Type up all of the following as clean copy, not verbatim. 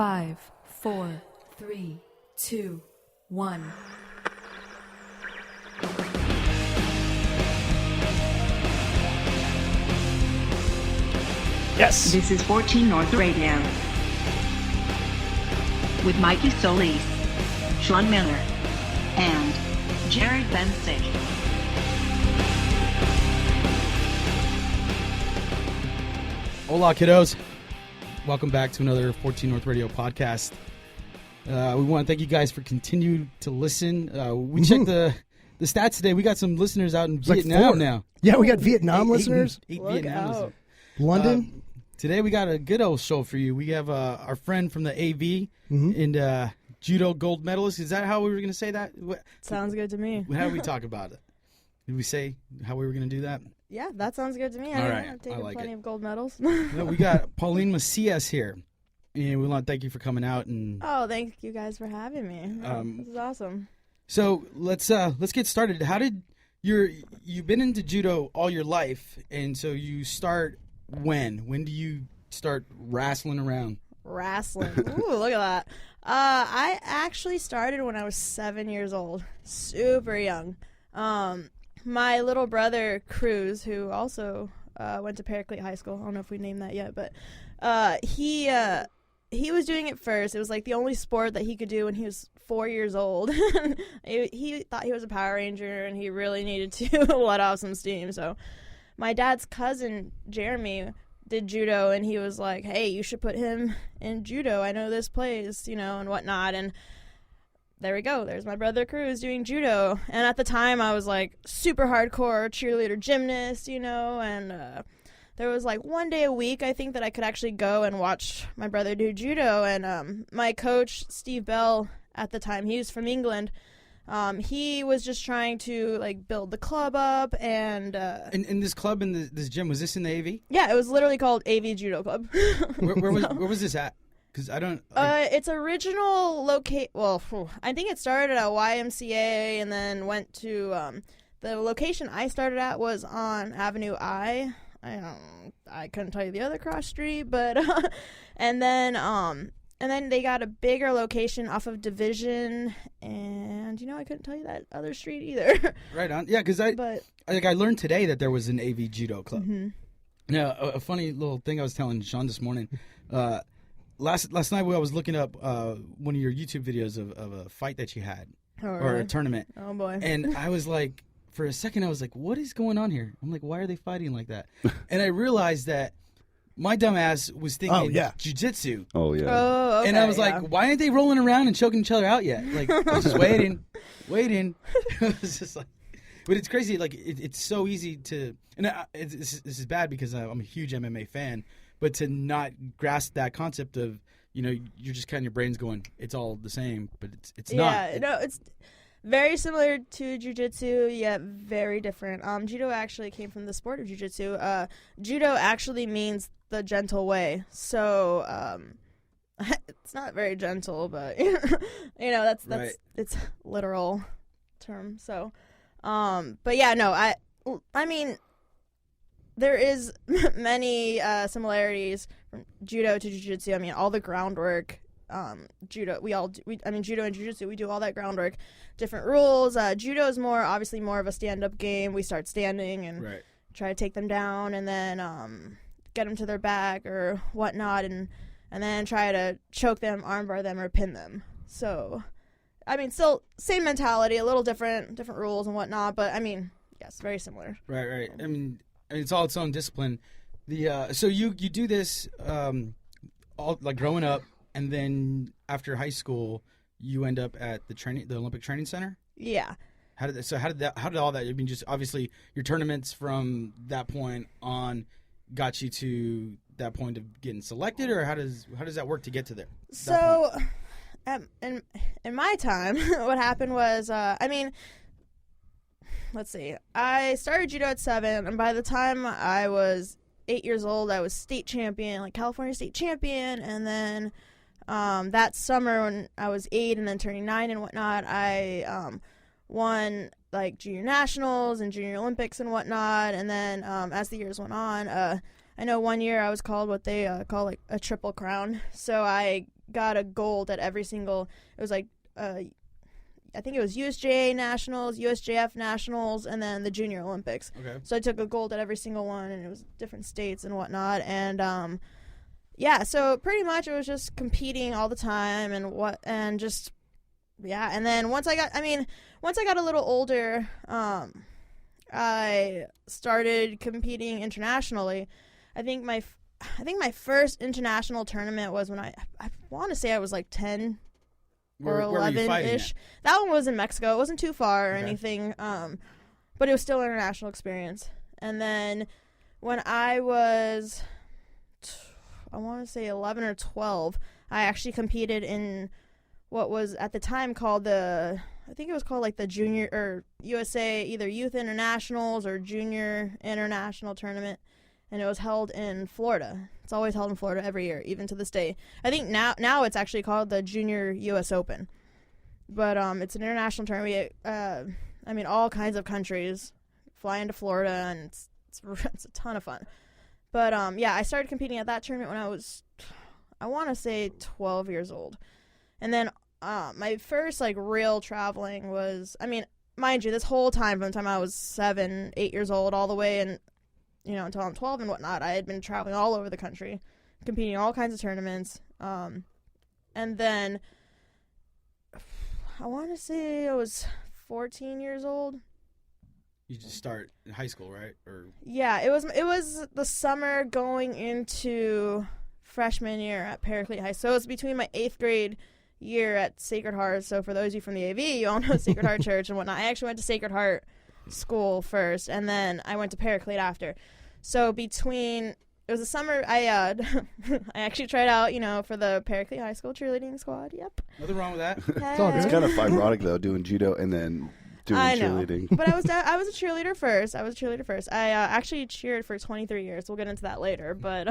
5, 4, 3, 2, 1. Yes. This is 14 North Radio with Mikey Solis, Sean Miller, and Jared Bensick. Hola, kiddos. Welcome back to another 14 North Radio podcast. We want to thank you guys for continuing to listen. We checked the stats today. We got some listeners out in Vietnam now. Yeah, we got Vietnam listeners. Eight Vietnam listeners. London. Today we got a good old show for you. We have our friend from the AV and Judo gold medalist. Is that how we were going to say that? Sounds good to me. How did we talk about it? Did we say how we were going to do that? Yeah, that sounds good to me. I've taken plenty of gold medals. No, we got Pauline Macias here, and we want to thank you for coming out. And oh, thank you guys for having me. This is awesome. So let's get started. How did you've been into judo all your life, and so you start when? When do you start wrestling around? Wrestling. Ooh, look at that. I actually started when I was 7 years old, super young. My little brother, Cruz, who also went to Paraclete High School. I don't know if we named that yet, but he was doing it first. It was like the only sport that he could do when he was 4 years old. He thought he was a Power Ranger, and he really needed to let off some steam. So my dad's cousin, Jeremy, did judo, and he was like, hey, you should put him in judo. I know this place, and whatnot. And there we go. There's my brother Cruz doing judo. And at the time, I was like super hardcore cheerleader gymnast, and there was like one day a week, I think, that I could actually go and watch my brother do judo. And my coach, Steve Bell, at the time, he was from England. He was just trying to like build the club up. And this club in this gym, was this in the AV? Yeah, it was literally called AV Judo Club. Where was this at? Because I don't... its original well, I think it started at YMCA and then went to... the location I started at was on Avenue I. I couldn't tell you the other cross street, but... and then they got a bigger location off of Division, and, I couldn't tell you that other street either. Right on. Yeah, because I learned today that there was an AV Judo Club. Mm-hmm. Now, a funny little thing I was telling Sean this morning... Last night I was looking up one of your YouTube videos of a fight that you had, or a tournament. Oh, boy. And I was like, for a second, I was like, what is going on here? I'm like, why are they fighting like that? And I realized that my dumb ass was thinking jiu-jitsu. Oh, yeah. Oh, okay, and I was like, why aren't they rolling around and choking each other out yet? Like, I was just waiting. It was just like, but it's crazy. Like, it's so easy to, and this is bad because I'm a huge MMA fan, but to not grasp that concept of, you're just kind of your brain's going, it's all the same, but it's not. Yeah, no, it's very similar to jiu-jitsu, yet very different. Judo actually came from the sport of jiu-jitsu. Judo actually means the gentle way, so it's not very gentle, but that's right. It's literal term. So, but yeah, no, I mean. There is many similarities from judo to jiu-jitsu. I mean, all the groundwork, judo, judo and jiu-jitsu, we do all that groundwork. Different rules. Judo is obviously more of a stand-up game. We start standing and try to take them down, and then get them to their back or whatnot, and then try to choke them, armbar them, or pin them. So, I mean, still same mentality, a little different rules and whatnot, but I mean, yes, very similar. Right. I mean, it's all its own discipline. So you do this all like growing up, and then after high school, you end up at the Olympic Training Center. Yeah. How did all that? I mean, just obviously your tournaments from that point on got you to that point of getting selected, or how does that work to get to there? So, in my time, what happened was, let's see. I started judo at 7, and by the time I was 8 years old, I was state champion, like California state champion. And then that summer when I was 8 and then turning 9 and whatnot, I won like junior nationals and junior Olympics and whatnot. And then as the years went on, I know one year I was called what they call like a triple crown. So I got a gold at every single. It was like I think it was USJA Nationals, USJF Nationals, and then the Junior Olympics. Okay. So I took a gold at every single one, and it was different states and whatnot. And so pretty much it was just competing all the time and And then once I got a little older, I started competing internationally. I think my first international tournament was when I want to say I was like 10. Or 11-ish. That one was in Mexico. It wasn't too far or anything, but it was still an international experience. And then when I was, I want to say 11 or 12, I actually competed in what was at the time called I think it was called like the Junior or USA either Youth Internationals or Junior International Tournament. And it was held in Florida. It's always held in Florida every year, even to this day. I think now it's actually called the Junior U.S. Open. But it's an international tournament. All kinds of countries fly into Florida, and it's a ton of fun. But, I started competing at that tournament when I was, I want to say 12 years old. And then my first, real traveling was, mind you, this whole time, from the time I was 7, 8 years old, all the way and until I'm 12 and whatnot, I had been traveling all over the country, competing in all kinds of tournaments. And then I want to say I was 14 years old. You just start in high school, right? Or yeah, it was the summer going into freshman year at Paraclete High. So it was between my 8th grade year at Sacred Heart. So for those of you from the AV, you all know Sacred Heart Church and whatnot. I actually went to Sacred Heart School first, and then I went to Paraclete after. So it was a summer. I actually tried out, for the Paraclete High School cheerleading squad. Yep. nothing wrong with that. It's It's kind of ironic though, doing judo and then doing cheerleading. But I was a cheerleader first. I actually cheered for 23 years. We'll get into that later. But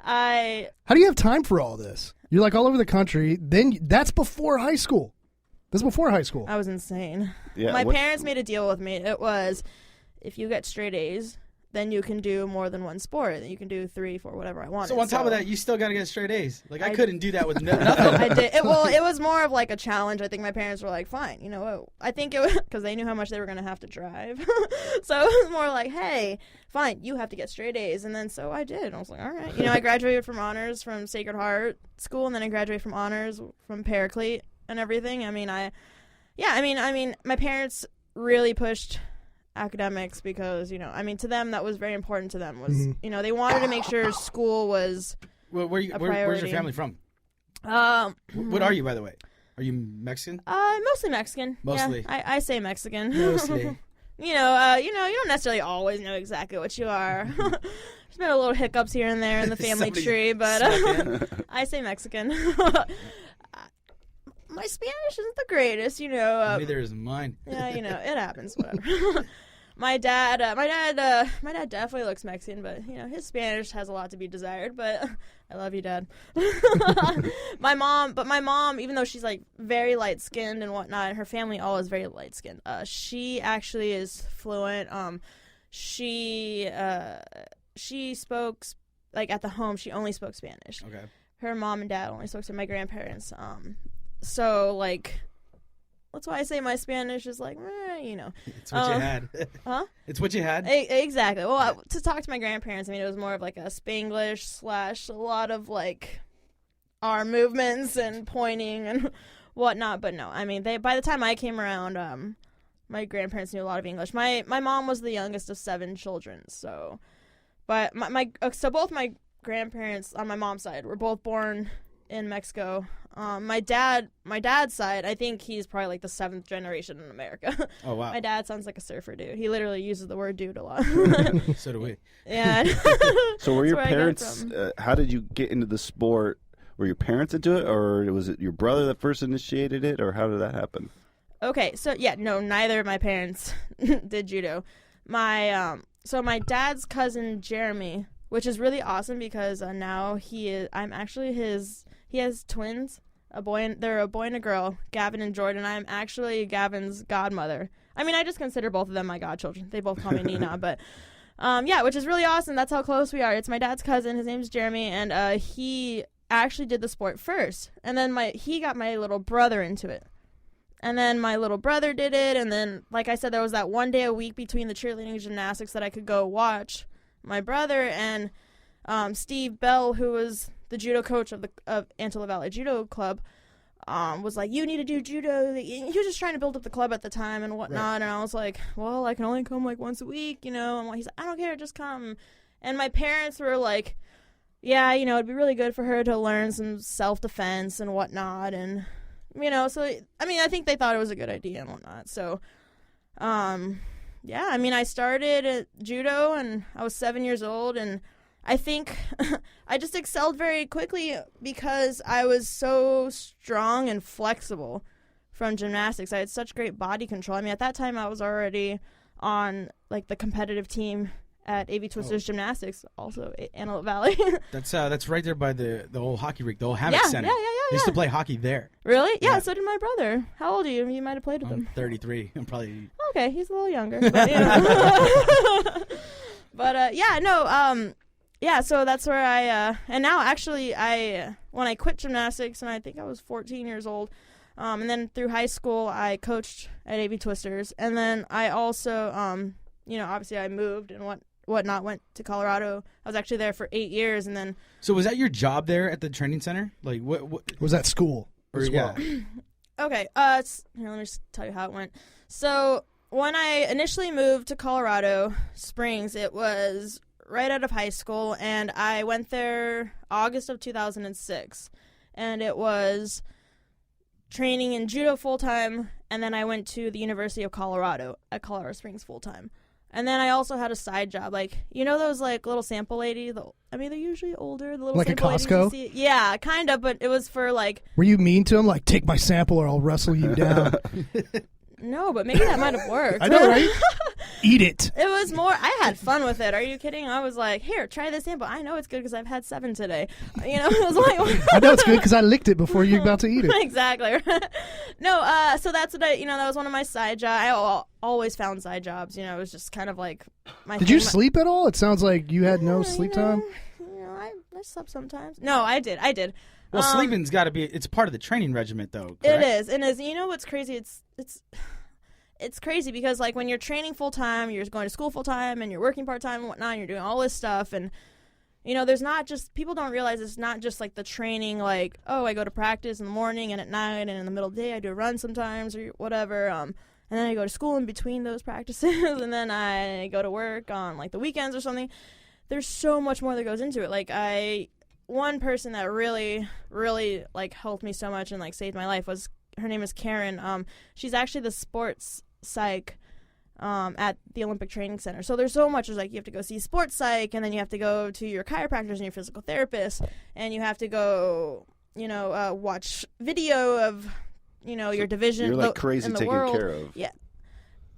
How do you have time for all this? You're like all over the country. Then that's before high school. This is before high school. I was insane. Yeah, My parents made a deal with me. It was, if you get straight A's, then you can do more than one sport. You can do 3, 4, whatever I wanted. So on top of that, you still got to get straight A's. I couldn't do that with nothing. I did. It was more of like a challenge. I think my parents were like, fine, I think it was because they knew how much they were going to have to drive. So it was more like, hey, fine, you have to get straight A's. And then so I did. I was like, all right. I graduated from honors from Sacred Heart School, and then I graduated from honors from Paraclete and everything. My parents really pushed academics because, to them that was very important to them was, they wanted to make sure school was where's your family from? What are you, by the way? Are you Mexican? Mostly Mexican. Mostly. Yeah, I say Mexican. Mostly. You don't necessarily always know exactly what you are. There's been a little hiccups here and there in the family tree, but I say Mexican. My Spanish isn't the greatest, Neither is mine. Yeah, it happens. Whatever. My dad definitely looks Mexican, but his Spanish has a lot to be desired. But I love you, Dad. My mom, even though she's very light skinned and whatnot, her family all is very light skinned. She actually is fluent. She spoke at the home. She only spoke Spanish. Okay. Her mom and dad only spoke to my grandparents. So that's why I say my Spanish is It's what you had. Huh? It's what you had. Exactly. Well, to talk to my grandparents, it was more of a Spanglish / a lot of arm movements and pointing and whatnot. But no, by the time I came around, my grandparents knew a lot of English. My mom was the youngest of 7 children, so. But so both my grandparents on my mom's side were both born in Mexico. My dad's side, I think he's probably the 7th generation in America. Oh wow. My dad sounds like a surfer dude. He literally uses the word dude a lot. So do we. Yeah. So were your That's where I get it parents? from. How did you get into the sport? Were your parents into it, or was it your brother that first initiated it, or how did that happen? Okay, so neither of my parents did judo. My dad's cousin Jeremy, which is really awesome because now he has twins, they're a boy and a girl, Gavin and Jordan. I'm actually Gavin's godmother. I just consider both of them my godchildren. They both call me Nina, but which is really awesome. That's how close we are. It's my dad's cousin. His name's Jeremy, and he actually did the sport first. And then he got my little brother into it. And then my little brother did it. And then, like I said, there was that one day a week between the cheerleading and gymnastics that I could go watch my brother. And Steve Bell, who was the judo coach of Antelope Valley Judo Club, was like, you need to do judo. He was just trying to build up the club at the time and whatnot. Right. And I was like, well, I can only come like once a week, you know. And he's like, I don't care, just come. And my parents were like, yeah, you know, it'd be really good for her to learn some self-defense and whatnot. And, you know, so, I mean, I think they thought it was a good idea and whatnot. So, yeah, I mean, I started at judo and I was 7 years old, and I think I just excelled very quickly because I was so strong and flexible from gymnastics. I had such great body control. I mean, at that time, I was already on, like, the competitive team at AV Twisters Gymnastics, also Antelope Valley. That's right there by the old hockey rink, the old Hammock Center. Yeah. I used to play hockey there. Really? Yeah, so did my brother. How old are you? You might have played with him. 33. I'm probably... Okay, he's a little younger. But, you know. But yeah, so that's where I, and now actually when I quit gymnastics, and I think I was 14 years old, and then through high school, I coached at AV Twisters, and then I also, you know, obviously I moved and whatnot, went to Colorado. I was actually there for 8 years, and then... So was that your job there at the training center? Like, what was that school? Yeah. Okay, here, let me just tell you how it went. So when I initially moved to Colorado Springs, it was right out of high school, and I went there August of 2006, and it was training in judo full-time, and then I went to the University of Colorado at Colorado Springs full-time. And then I also had a side job, like, you know those, like, little sample ladies? I mean, they're usually older, the little like sample a Costco? ladies you see. Yeah, kind of, but it was for, like... Were you mean to them? Like, take my sample or I'll wrestle you down. No, but maybe that might have worked. I know, right? Eat it. It was more, I had fun with it. Are you kidding? I was like, here, try this sample. I know it's good because I've had 7 today. You know, it was like... I know it's good because I licked it before you're about to eat it. Exactly. No, so that's what that was one of my side jobs. I always found side jobs. You know, it was just kind of like my Did you sleep at all? It sounds like you had no sleep time. You know, I slept sometimes. No, I did. Well, sleeping's got to be, it's part of the training regiment, though, correct? It is. And you know what's crazy? It's crazy because, like, when you're training full-time, you're going to school full-time, and you're working part-time and whatnot, and you're doing all this stuff, and, you know, there's not just, people don't realize it's not just, like, the training, like, oh, I go to practice in the morning and at night, and in the middle of the day I do a run sometimes or whatever, and then I go to school in between those practices, and then I go to work on, like, the weekends or something. There's so much more that goes into it. Like, one person that really, really, like, helped me so much and, like, saved my life was, her name is Karen. She's actually the sports psych at the Olympic Training Center. So there's so much. There's, like, you have to go see sports psych, and then you have to go to your chiropractors and your physical therapist, and you have to go, you know, watch video of, you know, your division. You're, like, crazy taken care of. Yeah.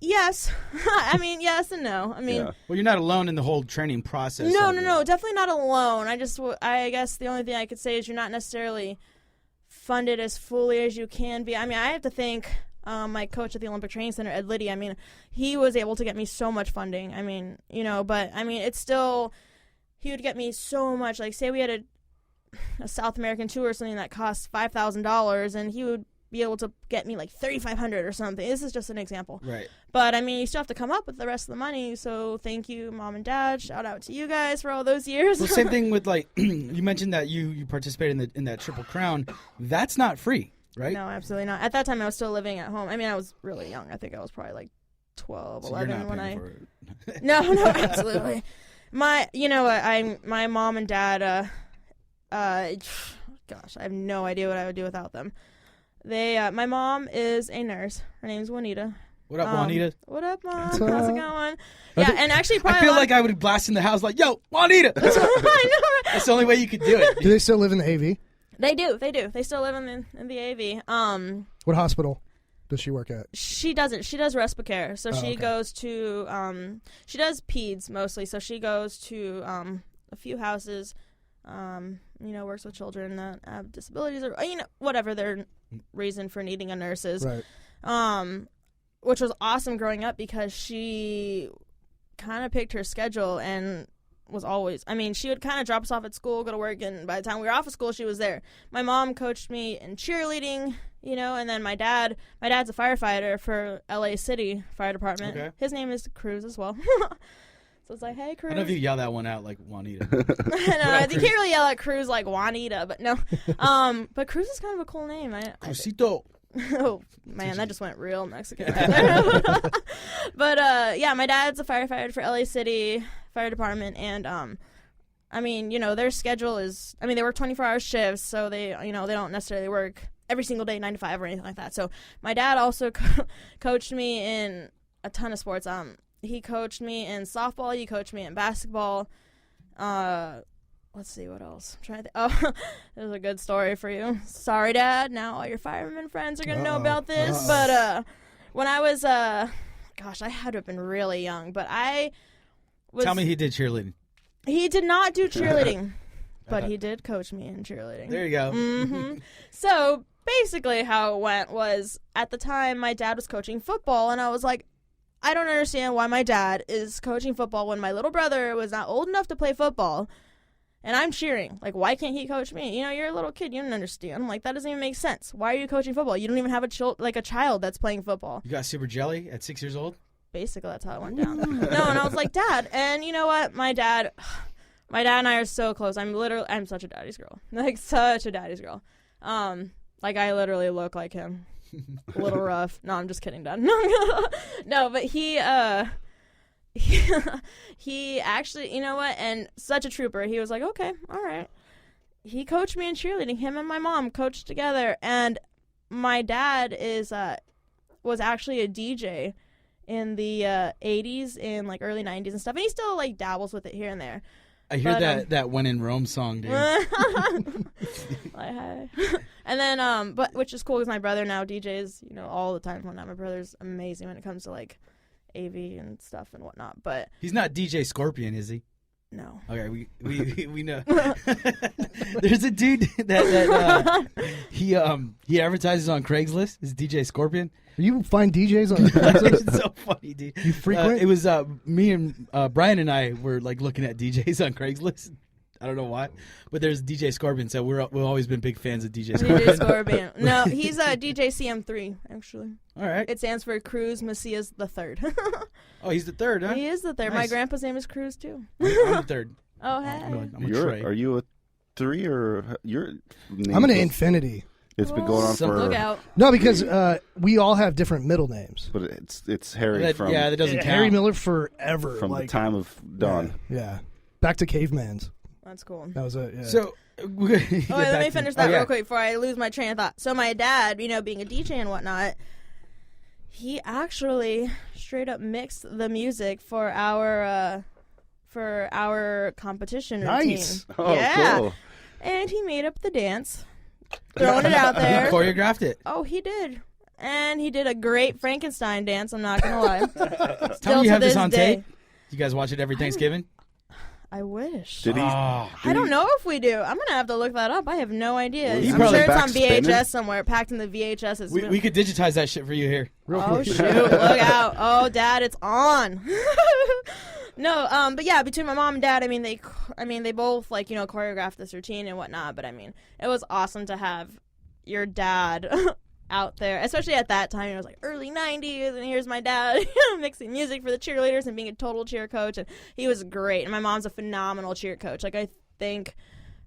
Yes. I mean, yes and no. I mean, well, you're not alone in the whole training process. No, definitely not alone. I guess the only thing I could say is you're not necessarily funded as fully as you can be. I mean, I have to thank my coach at the Olympic Training Center, Ed Liddy. I mean, he was able to get me so much funding. I mean, you know, but I mean, it's still, he would get me so much. Like, say we had a South American tour or something that cost $5,000, and he would be able to get me like $3,500 or something. This is just an example. Right. But I mean, you still have to come up with the rest of the money. So thank you, Mom and Dad. Shout out to you guys for all those years. Well, same thing with, like, you mentioned that you participated in that Triple Crown. That's not free, right? No, absolutely not. At that time, I was still living at home. I mean, I was really young. I think I was probably like 12, so 11 you're not when paying for it. No, absolutely. My mom and dad. Gosh, I have no idea what I would do without them. My mom is a nurse. Her name's Juanita. What up, Juanita? What up, Mom? How's it going? Yeah, and actually, I feel like I would blast in the house like, "Yo, Juanita!" I know, right? That's the only way you could do it. Do they still live in the AV? They do. They still live in the AV. What hospital does she work at? She doesn't. She does respiratory. So she goes to. She does peds mostly. So she goes to a few houses. You know, works with children that have disabilities or, you know, whatever their reason for needing a nurse is. Right. Which was awesome growing up because she kind of picked her schedule, and was always, I mean, she would kind of drop us off at school, go to work, and by the time we were off of school, she was there. My mom coached me in cheerleading, you know, and then my dad's a firefighter for LA City Fire Department. Okay. His name is Cruz as well. So it's like, hey, Cruz. I don't know if you yell that one out like Juanita. No, you can't really yell at Cruz like Juanita, but no. But Cruz is kind of a cool name. Crucito. Oh, man, that just went real Mexican. But, yeah, my dad's a firefighter for LA City Fire Department, and, I mean, you know, their schedule is, I mean, they work 24-hour shifts, so they, you know, they don't necessarily work every single day, 9 to 5 or anything like that. So my dad also coached me in a ton of sports. He coached me in softball. He coached me in basketball. Let's see what else. I'm trying to think. Oh, there's a good story for you. Sorry, Dad. Now all your fireman friends are going to know about this. But when I was, gosh, I had to have been really young. But I was. Tell me he did cheerleading. He did not do cheerleading, but he did coach me in cheerleading. There you go. Mm-hmm. So basically how it went was, at the time, my dad was coaching football, and I was like, I don't understand why my dad is coaching football when my little brother was not old enough to play football, and I'm cheering. Like, why can't he coach me? You know, you're a little kid. You don't understand. I'm like, that doesn't even make sense. Why are you coaching football? You don't even have a child that's playing football. You got super jelly at 6 years old? Basically, that's how it went down. No, and I was like, Dad. And you know what? My dad and I are so close. I'm such a daddy's girl. Like, such a daddy's girl. Like, I literally look like him. A little rough. No, I'm just kidding, Dad. No, but he actually, you know what? And such a trooper. He was like, okay, all right. He coached me in cheerleading. Him and my mom coached together. And my dad was actually a DJ in the 80s and like early 90s and stuff. And he still like dabbles with it here and there. I hear that When in Rome song, dude. And then, but which is cool because my brother now DJs, you know, all the time. My brother's amazing when it comes to like AV and stuff and whatnot. But he's not DJ Scorpion, is he? No. Okay, we know. There's a dude that he advertises on Craigslist. Is DJ Scorpion? You find DJs on Craigslist? It's so funny, dude. You frequent? It was me and Brian and I were like looking at DJs on Craigslist. I don't know why, but there's DJ Scorpion, so we've always been big fans of DJ Scorpion. DJ Scorpion. No, he's DJ CM3 actually. All right. It stands for Cruz Macias the Third. Oh, he's the third, huh? He is the third. Nice. My grandpa's name is Cruz too. I'm the third. Oh, hey. I'm a Trey. Are you a 3 or your? I'm an infinity. It's been going on for. Look out. No, because we all have different middle names. But it's Harry that doesn't count. Harry Miller forever. From the time of dawn. Yeah. Back to caveman's. That's cool. That was it. Yeah. So, let me finish that real quick before I lose my train of thought. So my dad, you know, being a DJ and whatnot, he actually straight up mixed the music for our competition routine. Nice. Oh, yeah. cool. And he made up the dance, throwing it out there. He choreographed it. Oh, he did. And he did a great Frankenstein dance, I'm not going to lie. Tell me you have this on tape. You guys watch it every Thanksgiving? I wish. Did he? I don't know if we do. I'm going to have to look that up. I have no idea. Well, I'm sure it's on VHS somewhere, packed in the VHS. We could digitize that shit for you here. Oh, shoot. Look out. Oh, Dad, it's on. No, but yeah, between my mom and dad, I mean, they both, like, you know, choreographed this routine and whatnot, but I mean, it was awesome to have your dad out there, especially at that time. It was like early 90s, and here's my dad mixing music for the cheerleaders and being a total cheer coach, and he was great. And my mom's a phenomenal cheer coach. Like, I thank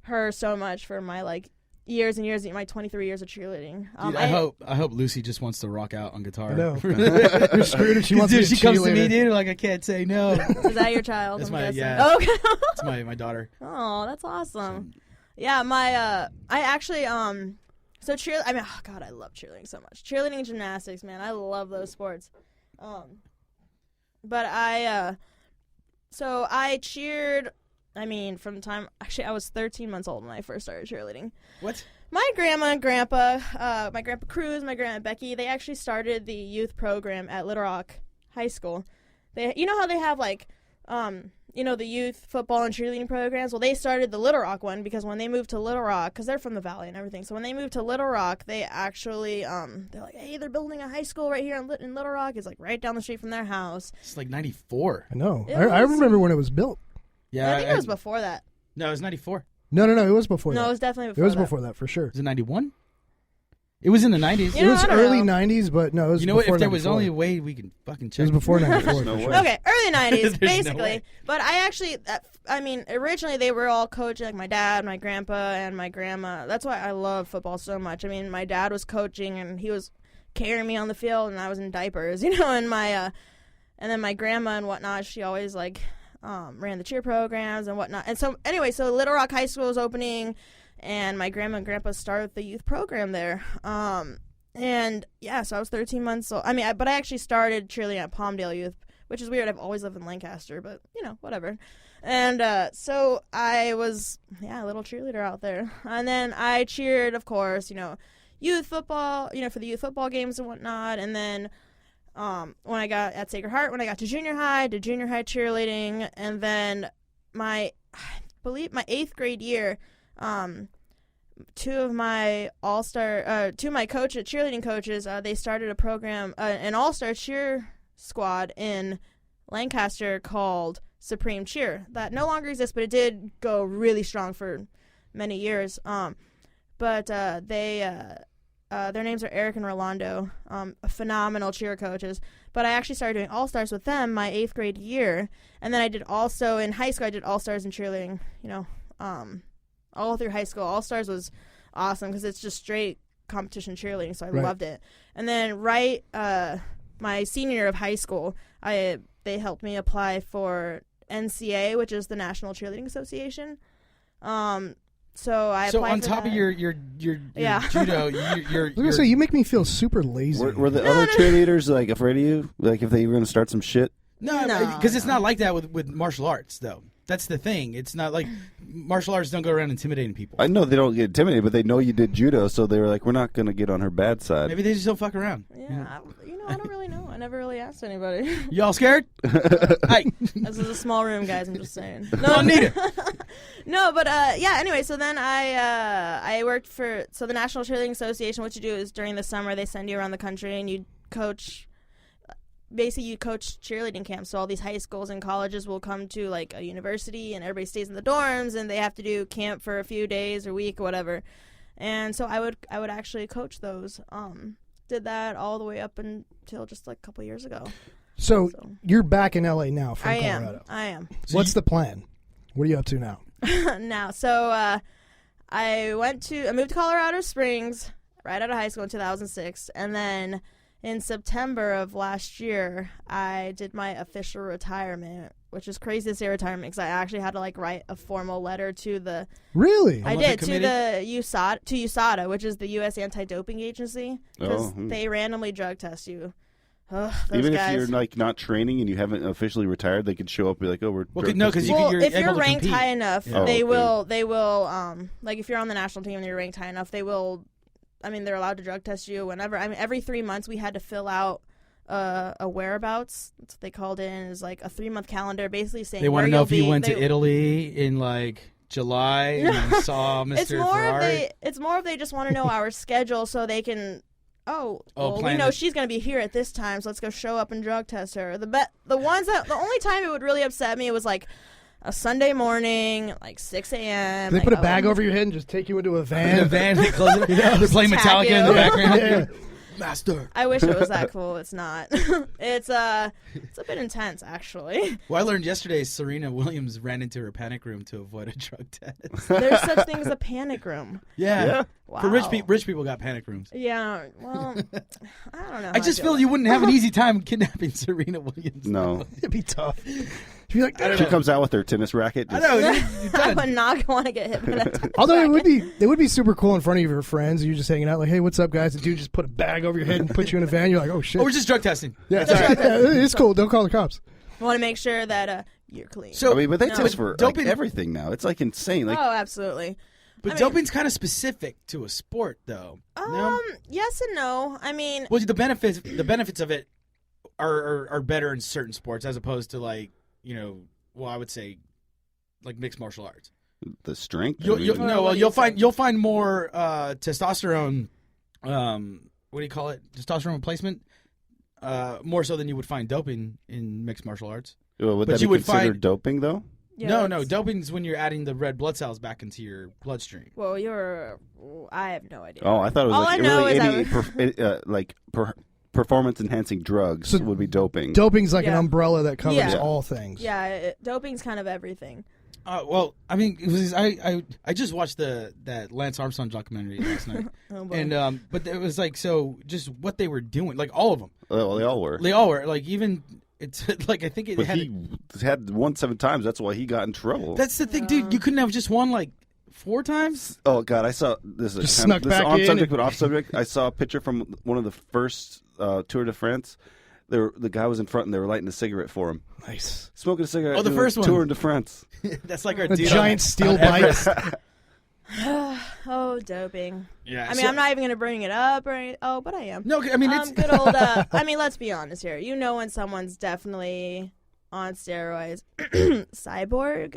her so much for my, like, years and years, my 23 years of cheerleading. Dude, I hope Lucy just wants to rock out on guitar. No. You're screwed if she wants to be a she comes to me, cheerleader. dude, like, I can't say no. Is that your child? That's I'm my guessing? yeah. Okay. It's my daughter. Oh, that's awesome. Yeah, I actually so cheer. I mean, oh God, I love cheerleading so much. Cheerleading and gymnastics, man, I love those sports. But I cheered. I mean, from the time actually I was 13 months old when I first started cheerleading. What? My grandma and grandpa, my grandpa Cruz, my grandma Becky, they actually started the youth program at Little Rock High School. You know how they have like, you know, the youth football and cheerleading programs? Well, they started the Little Rock one because when they moved to Little Rock, because they're from the Valley and everything, so when they moved to Little Rock, they actually, they're like, hey, they're building a high school right here in Little Rock. It's like right down the street from their house. It's like 94. I know. I remember when it was built. Yeah, I think it was before that. No, it was 94. No, it was before that. No, it was definitely It before was that. before that, for sure. Was it 91? It was in the 90s. You It know, was I don't early know. 90s, but no, it was You know what? before If there was 94. only a way we can fucking It check. was before 94. No for sure. way. Okay, early 90s, There's no basically. way. But I actually, originally they were all coaching, like my dad, my grandpa, and my grandma. That's why I love football so much. I mean, my dad was coaching, and he was carrying me on the field, and I was in diapers, and and then my grandma and whatnot, she always, ran the cheer programs and whatnot. And so, anyway, so Little Rock High School was opening, and my grandma and grandpa started the youth program there. And yeah, so I was 13 months old. But I actually started cheerleading at Palmdale Youth, which is weird. I've always lived in Lancaster, but whatever. And so I was a little cheerleader out there. And then I cheered, of course, youth football, for the youth football games and whatnot. And then when I got at Sacred Heart, when I got to junior high, did junior high cheerleading, and then I believe my 8th grade year, two of my cheerleading coaches, they started a program, an all-star cheer squad in Lancaster called Supreme Cheer that no longer exists, but it did go really strong for many years. But their names are Eric and Rolando, phenomenal cheer coaches. But I actually started doing all-stars with them my 8th grade year, and then I did also in high school. I did all-stars in cheerleading, all through high school. All-Stars was awesome because it's just straight competition cheerleading, so I loved it. And then my senior year of high school, they helped me apply for NCA, which is the National Cheerleading Association. So I applied on for top that. of your Yeah. judo, I was going to say, you make me feel super lazy. Were the other cheerleaders afraid of you? Like if they were going to start some shit? No, because it's not like that with martial arts, though. That's the thing. It's not like martial arts don't go around intimidating people. I know they don't get intimidated, but they know you did judo, so they were like, we're not going to get on her bad side. Maybe they just don't fuck around. Yeah, I don't really know. I never really asked anybody. Y'all scared? Hey. This is a small room, guys. I'm just saying. No, need it. No, but anyway, so then I worked for the National Cheerleading Association. What you do is during the summer they send you around the country and you coach. Basically, you coach cheerleading camps. So all these high schools and colleges will come to like a university, and everybody stays in the dorms, and they have to do camp for a few days or week or whatever. And so I would actually coach those. Did that all the way up until just like a couple years ago. So you're back in LA now from Colorado. I am. What's the plan? What are you up to now? Now, so I moved to Colorado Springs right out of high school in 2006, and then in September of last year, I did my official retirement, which is crazy to say retirement because I actually had to write a formal letter to the. Really? I did to the USADA, which is the U.S. Anti-Doping Agency, because they randomly drug test you. Ugh, those Even guys. if you're not training and you haven't officially retired, they could show up and be like, "Oh, we're." Because if you're ranked high enough, Yeah. they will. If you're on the national team and you're ranked high enough, they will. They're allowed to drug test you whenever. Every 3 months we had to fill out a whereabouts. That's what they called it. Is like a 3-month calendar, basically saying They want where to know you'll if you be. went to Italy in July and saw Mr. Ferrari. It's more of they just want to know our schedule so they can. We know she's gonna be here at this time, so let's go show up and drug test her. The only time it would really upset me, it was like a Sunday morning, 6 a.m. They put a bag over your head and just take you into a van. In a van, they close it. They're playing Metallica in the background. Yeah. Master. I wish it was that cool. It's not. It's a bit intense, actually. Well, I learned yesterday Serena Williams ran into her panic room to avoid a drug test. There's such thing as a panic room. Yeah. Wow. For rich people got panic rooms. Yeah. Well, I don't know. I just feel you wouldn't have an easy time kidnapping Serena Williams. No. It'd be tough. She'd be like, She comes out with her tennis racket. I know. You're I done. would not want to get hit by that. although it would be super cool in front of your friends. You're just hanging out like, hey, what's up, guys? The dude just put a bag over your head and put you in a van. You're like, oh, shit. Or we're just drug testing. Yeah, it's all right. Yeah, it's cool. Don't call the cops. I want to make sure that you're clean. So, But they No. test for Doping- everything now. It's insane. Oh, absolutely. but doping's kind of specific to a sport, though. No? Yes and no. Well, the benefits of it are better in certain sports as opposed to I would say mixed martial arts. the strength. You'll find more testosterone. What do you call it? Testosterone replacement. More so than you would find doping in mixed martial arts. Would but that you be would considered find- doping though? Yeah, No, doping's when you're adding the red blood cells back into your bloodstream. Well, I have no idea. Oh, I thought it was All like I know really is performance-enhancing drugs would be doping. Doping's like an Yeah. umbrella that covers Yeah. all things. Yeah, doping's kind of everything. Well, I mean, I just watched that Lance Armstrong documentary last night, Oh, boy. and but it was like just what they were doing, like all of them. Well, they all were. They all were like even it's like I think it But had. he had won 7 times. That's why he got in trouble. That's the thing, dude. You couldn't have just won like 4 times. Oh God, I saw this. Just Is snuck this back on in subject, and- but off subject. I saw a picture from one of the first Tour de France. The guy was in front, and they were lighting a cigarette for him, Nice. smoking a cigarette. Oh, the doing first one. Tour de France. That's like our A dude giant on steel Everest. bike. Oh, doping. Yeah, I mean, I'm not even gonna bring it up or but I am. No, I mean it's Good old. I mean, let's be honest here. You know when someone's definitely on steroids. Cyborg.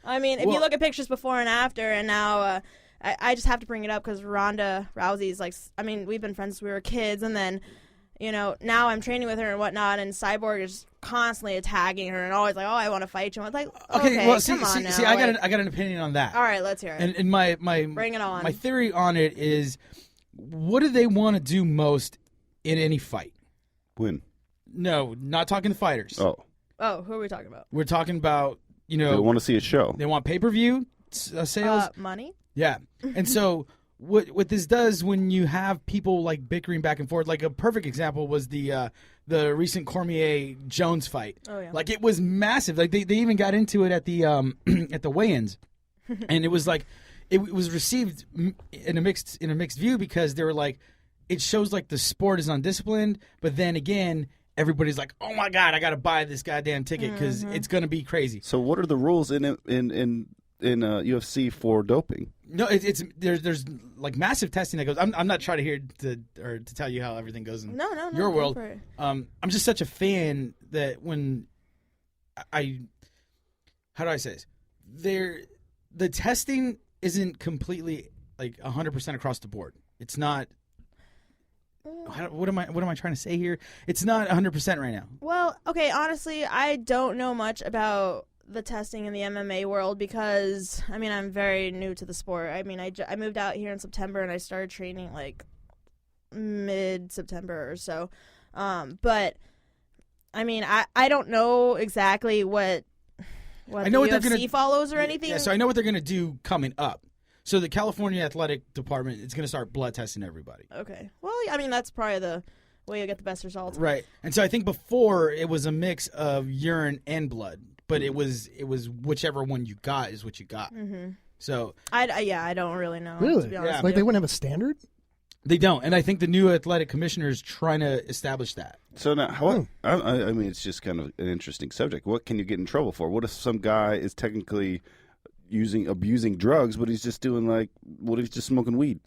I mean, if you look at pictures before and after, and now I just have to bring it up because Ronda Rousey's like. I mean, we've been friends since we were kids, and then. Now I'm training with her and whatnot, and Cyborg is constantly attacking her and always like, "Oh, I want to fight you." I'm like, "Okay, well, come on now." see, I got an opinion on that. All right, let's hear it. And my Bring it on. My theory on it is, what do they want to do most in any fight? Win. No, not talking to fighters. Oh, who are we talking about? We're talking about they want to see a show. they want pay-per-view sales. Money. Yeah, and so. What this does when you have people like bickering back and forth, like a perfect example was the recent Cormier Jones fight. Oh yeah. Like it was massive. Like they even got into it at the at the weigh-ins, and it was like it was received in a mixed view because they were like, it shows like the sport is undisciplined, but then again everybody's like, oh my god, I got to buy this goddamn ticket because it's gonna be crazy. So what are the rules in UFC for doping? No, there's like massive testing that goes. I'm not trying to hear to tell you how everything goes in No, your go world. for it. I'm just such a fan that when how do I say this? The testing isn't completely like 100% across the board. It's not. What am I trying to say here? It's not 100% right now. Well, okay, honestly, I don't know much about the testing in the MMA world because, I mean, I'm very new to the sport. I mean, I moved out here in September and I started training like mid-September or so. But, I mean, I don't know exactly what I know the what they're UFC gonna follows or anything. Yeah, so I know what they're going to do coming up. So the California Athletic Department is going to start blood testing everybody. Okay. Well, I mean, that's probably the way you get the best results. Right. And so I think before it was a mix of urine and blood, but it was whichever one you got is what you got. Mm-hmm. So I don't really know. Really? To be honest Yeah. with Like you. they wouldn't have a standard? they don't. And I think the new athletic commissioner is trying to establish that. So now, I mean, it's just kind of an interesting subject. What can you get in trouble for? What if some guy is technically abusing drugs, but he's just doing what if he's just smoking weed?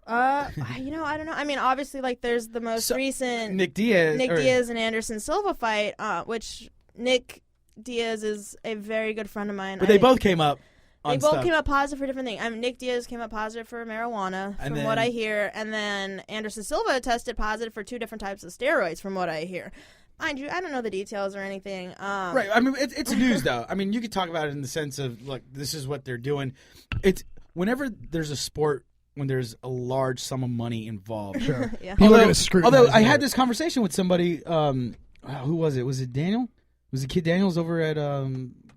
I don't know. I mean, obviously, like, there's the most recent Nick Diaz and Anderson Silva fight, which Nick Diaz is a very good friend of mine. But they both came up on They both stuff. came up positive for different things. Nick Diaz came up positive for marijuana, And from what I hear, and then Anderson Silva tested positive for 2 different types of steroids, from what I hear. Mind you, I don't know the details or anything. Right. I mean, it's news, though. I mean, you could talk about it in the sense of, look, this is what they're doing. It's whenever there's a sport when there's a large sum of money involved. Sure. Yeah. People are going to scrutinize Although I it. had this conversation with somebody, who was it? Was it Daniel? Was it Kid Daniels over at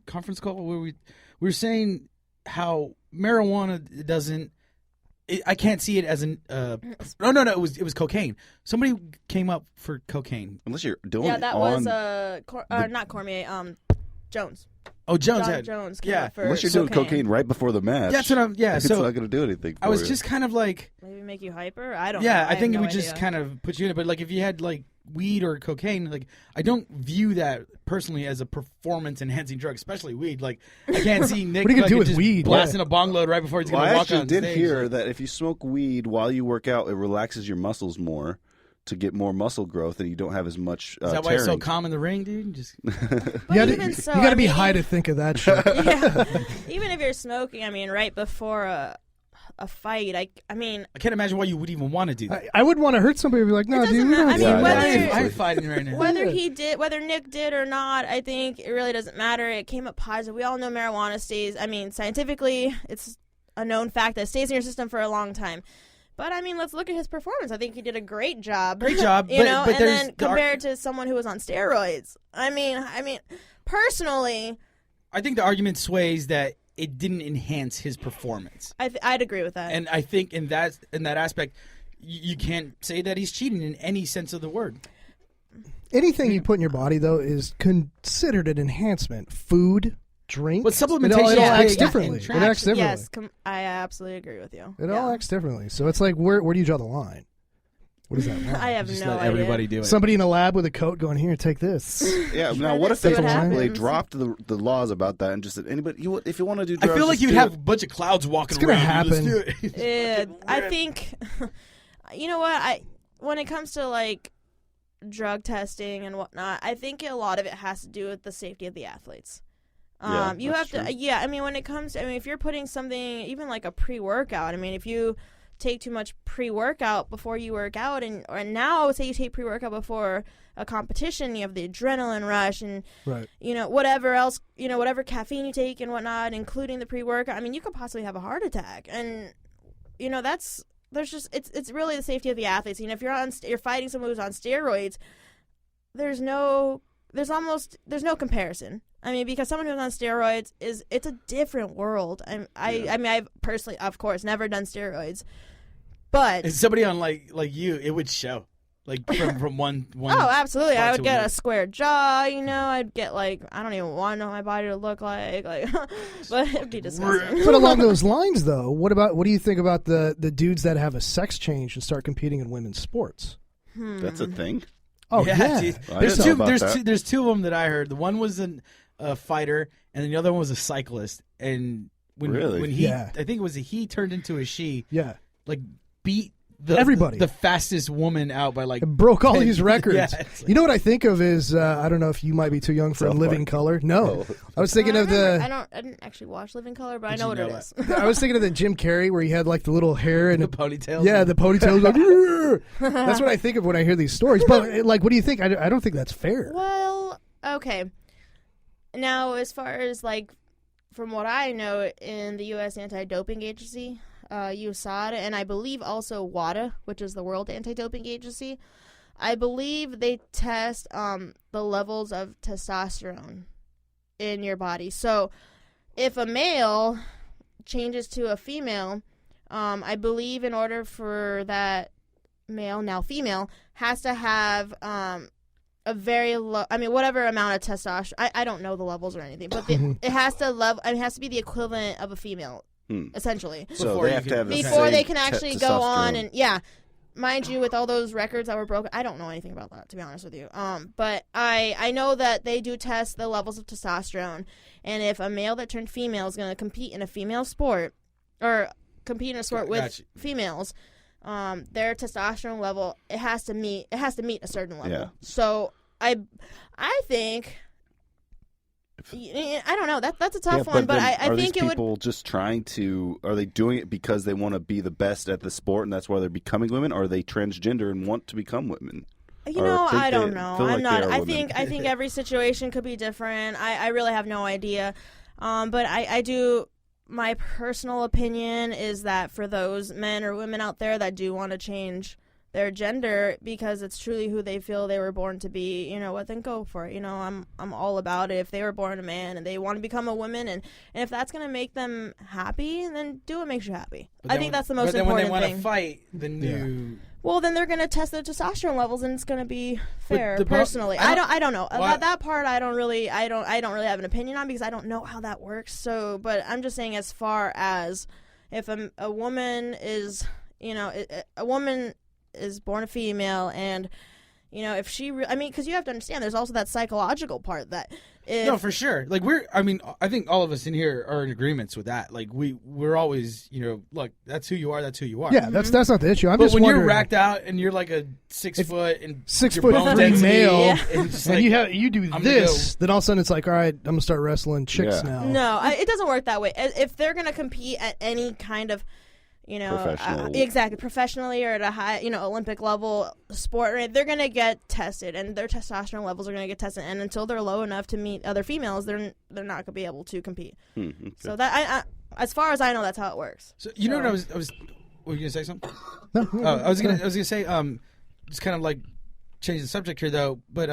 conference call where we were saying how marijuana doesn't. I can't see it as an. No. It was cocaine. Somebody came up for cocaine. Unless you're doing Yeah, it that on, was not Cormier. Jones. Oh, Jones. John had, Jones came yeah. up for unless you're doing cocaine right before the match. That's what I'm. Yeah. it's So not going to do anything. For I was you. just kind of like. Maybe make you hyper. I don't. Yeah, know. I think have it would no just idea. kind of put you in it. But like if you had like weed or cocaine, like I don't view that personally as a performance enhancing drug, especially weed. Like I can't see Nick What are you gonna do fucking with just weed? blasting a bong load right before he's Well, going I to walk actually on did stage. hear that if you smoke weed while you work out, it relaxes your muscles more to get more muscle growth, and you don't have as much Is that why it's so tearing. calm in the ring, dude? Just But even so, you got to I be mean, high to think of that shit. yeah. Even if you're smoking, I mean, right before a fight. I mean, I can't imagine why you would even want to do that. I wouldn't want to hurt somebody and be like, no, It dude. doesn't we matter. don't I mean, do that. whether- I'm fighting right now. whether Nick did or not, I think it really doesn't matter. It came up positive. We all know marijuana stays. I mean, scientifically, it's a known fact that it stays in your system for a long time. But I mean, let's look at his performance. I think he did a great job. Great job, you but- know. but and there's then compared to someone who was on steroids. I mean, personally, I think the argument sways that it didn't enhance his performance. I'd agree with that. And I think in that aspect, you can't say that he's cheating in any sense of the word. Anything you put in your body, though, is considered an enhancement. Food, drink. But supplementation it all acts is differently. It acts differently. yes, I absolutely agree with you. It all acts differently. So it's like, where do you draw the line? What is that line? I have Just no let idea. everybody do it. Somebody in a lab with a coat going, here, take this. Yeah. Now, Try what to if they see what simply happens. dropped the laws about that and just said anybody? If you want to do I drugs, feel like just you'd do have it. a bunch of clouds walking It's gonna around. Let's happen. do it. I think, you know what? When it comes to like drug testing and whatnot, I think a lot of it has to do with the safety of the athletes. Yeah, You that's have to, true. yeah. I mean, when it comes, if you're putting something, even like a pre-workout. I mean, if you take too much pre-workout before you work out, or now I would say you take pre-workout before a competition, you have the adrenaline rush and Right. whatever else, whatever caffeine you take and whatnot, including the pre-workout. I mean, you could possibly have a heart attack, and it's really the safety of the athletes. If you're fighting someone who's on steroids, there's no comparison. I mean, because someone who's on steroids it's a different world. I mean, I've personally, of course, never done steroids, but If somebody on like you, it would show. Like from one. oh, absolutely, I spot would to get another. a square jaw. I'd get I don't even want to know what my body to look like, but it'd be disgusting. But along those lines, though, what do you think about the dudes that have a sex change and start competing in women's sports? That's a thing. Oh, yeah. dude. I There's didn't know about that. there's two of them that I heard. The one was a fighter, and the other one was a cyclist. And Really? when he, Yeah. I think it was he turned into a she. Yeah. Like beat Everybody. the fastest woman out by like It broke all 10 these records. Yeah, it's like- You know what I think of is, I don't know if you might be too young for South Living Park. Color. No. Oh. I was thinking of I didn't actually watch Living Color, but I Did know you what know it it? is. I was thinking of the Jim Carrey where he had like the little hair and the ponytail. yeah, the ponytail. Like, "Rrr." That's what I think of when I hear these stories. But like, what do you think? I don't think that's fair. Well, okay. Now, as far as from what I know, in the U.S. Anti-Doping Agency, USADA, and I believe also WADA, which is the World Anti-Doping Agency, I believe they test the levels of testosterone in your body. So, if a male changes to a female, I believe in order for that male, now female, has to have a very low, whatever amount of testosterone. I don't know the levels or anything, but it has to be the equivalent of a female, essentially. So Before they you have can- to have the Before same they can actually go on testosterone. and, yeah. Mind you, with all those records that were broken, I don't know anything about that, to be honest with you. But I know that they do test the levels of testosterone, and if a male that turned female is going to compete in a female sport, or compete in a sport with Gotcha. females, their testosterone level it has to meet a certain level. Yeah. So I think I don't know, that's a tough one, but then I are think these it would. people just trying to? Are they doing it because they want to be the best at the sport, and that's why they're becoming women? Or are they transgender and want to become women? You Or know, think I they don't know. feel like I'm not. they are I women? think every situation could be different. I really have no idea. But I do. My personal opinion is that for those men or women out there that do want to change their gender because it's truly who they feel they were born to be, then go for it. I'm all about it. If they were born a man and they want to become a woman, and if that's gonna make them happy, then do what makes you happy. But I then think when- that's the most but then important when they thing. want to fight, then you. Well, then they're gonna test their testosterone levels, and it's gonna be fair. the pro- Personally, I I don't know Why- that part. I don't really have an opinion on because I don't know how that works. So, but I'm just saying, as far as if a woman is, a woman is born a female, and if she, because you have to understand, there's also that psychological part that. No, for sure. Like I think all of us in here are in agreements with that. Like we're always, look, that's who you are. That's who you are. Yeah, that's not the issue. I'm But just when wondering. you're racked out and you're like a 6 foot and 6 your foot bone 3 density, male, and just and like, you do I'm gonna this, then all of a sudden it's like, all right, I'm gonna start wrestling chicks Yeah. now. No, it doesn't work that way. If they're gonna compete at any kind of, exactly, professionally or at a high, Olympic level sport, right? They're gonna get tested, and their testosterone levels are gonna get tested, and until they're low enough to meet other females, they're not gonna be able to compete. Okay. So that as far as I know, that's how it works. So what I was. Were you gonna say something? No. I was gonna say just kind of like change the subject here though, but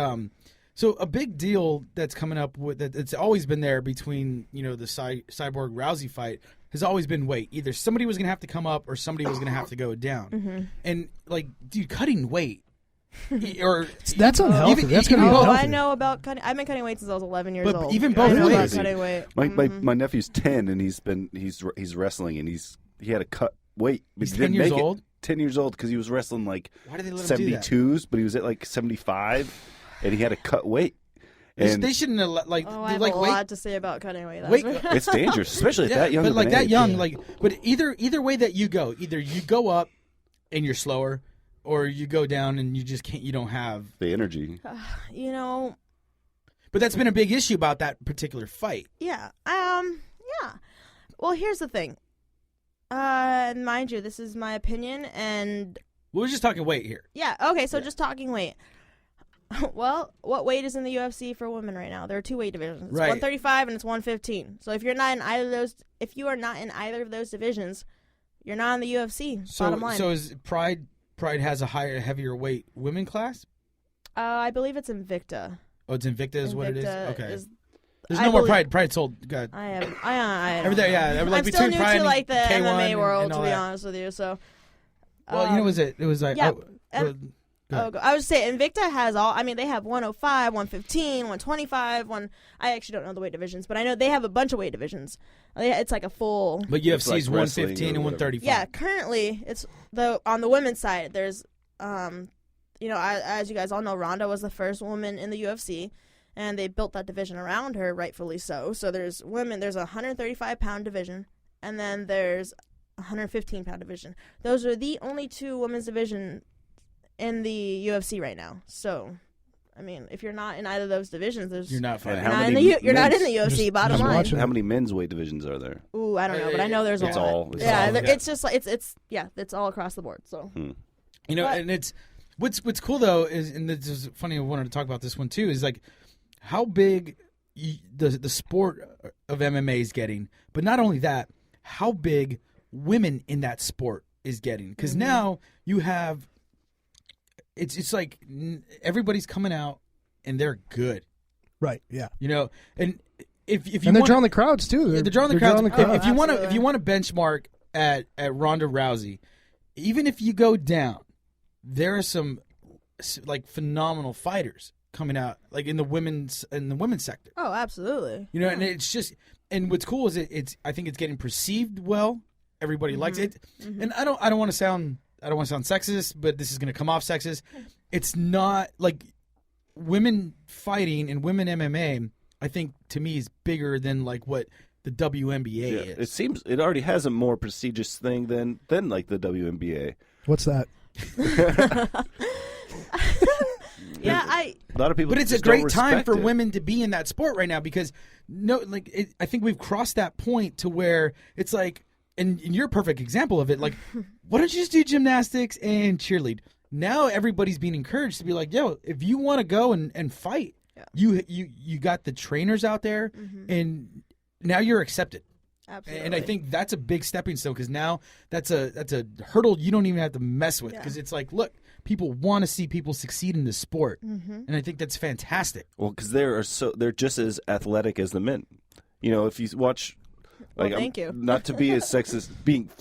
so a big deal that's coming up with that it's always been there between the Cyborg Rousey fight has always been weight. Either somebody was gonna have to come up or somebody was gonna have to go down. Mm-hmm. And like, dude, cutting weight or that's unhealthy. That's gonna be unhealthy. I know about cutting. I've been cutting weight since I was 11 years old. Even both ways. Cutting weight. My nephew's 10 and he's wrestling and he had to cut weight. But He's he 10 didn't years make old. It. 10 years old because he was wrestling like Why did they let him do that? 72s, but he was at like 75, and he had to cut weight. And they shouldn't have like. I have like a weight, lot to say about cutting weight. It's dangerous, especially at that young. But like of an that age. young, but either way that you go, either you go up and you're slower, or you go down and you just can't. You don't have the energy. But that's been a big issue about that particular fight. Yeah. Yeah. Well, here's the thing. Mind you, this is my opinion, and we're just talking weight here. Yeah. Okay. So just talking weight. Well, what weight is in the UFC for women right now? There are two weight divisions. It's 135 and it's 115. So if you're not in either of those, of those divisions, you're not in the UFC. Bottom line. So is Pride has a heavier weight women class? I believe it's Invicta. Oh, it's Invicta is what it is. Okay. There's I no more believe- Pride sold. God. I have. Everything, yeah. Like I'm still between new Pride to like the and K1 MMA world, and to all be that. honest with you. So. Well, it was like. Yeah. I was saying Invicta has all. I mean, they have 105, 115, 125. I actually don't know the weight divisions, but I know they have a bunch of weight divisions. It's like a full. But UFC's like 115 and 135. Yeah, currently it's on the women's side. There's as you guys all know, Ronda was the first woman in the UFC, and they built that division around her, rightfully so. So there's women. There's a 135-pound division, and then there's a 115-pound division. Those are the only two women's division in the UFC right now. So, I mean, if you're not in either of those divisions, you're not fighting. You're not in the UFC. Bottom line. How many men's weight divisions are there? Ooh, I don't know, but I know there's a lot. It's just like it's all across the board. So, and it's what's cool though is, and this is funny. I wanted to talk about this one too. Is like how big the sport of MMA is getting, but not only that, how big women in that sport is getting. Because now you have. It's like everybody's coming out and they're good, right? Yeah, and if you they're drawing the crowds too. They're drawing the crowds. If you want to benchmark at Ronda Rousey, even if you go down, there are some like phenomenal fighters coming out, like in the women's sector. Oh, absolutely. And it's just, and what's cool is it's I think it's getting perceived well. Everybody likes it, and I don't want to sound sexist, but this is going to come off sexist. It's not like women fighting and women MMA, I think, to me, is bigger than like what the WNBA is. It seems it already has a more prestigious thing than like the WNBA. What's that? A lot of people. But it's a great time for women to be in that sport right now because I think we've crossed that point to where it's like. And you're a perfect example of it. Like, why don't you just do gymnastics and cheerlead? Now everybody's being encouraged to be like, yo, if you want to go and fight, you got the trainers out there, and now you're accepted. Absolutely. And I think that's a big stepping stone because now that's a hurdle you don't even have to mess with because it's like, look, people want to see people succeed in this sport, and I think that's fantastic. Well, because they're just as athletic as the men. If you watch. Like, thank you. Not to be as sexist,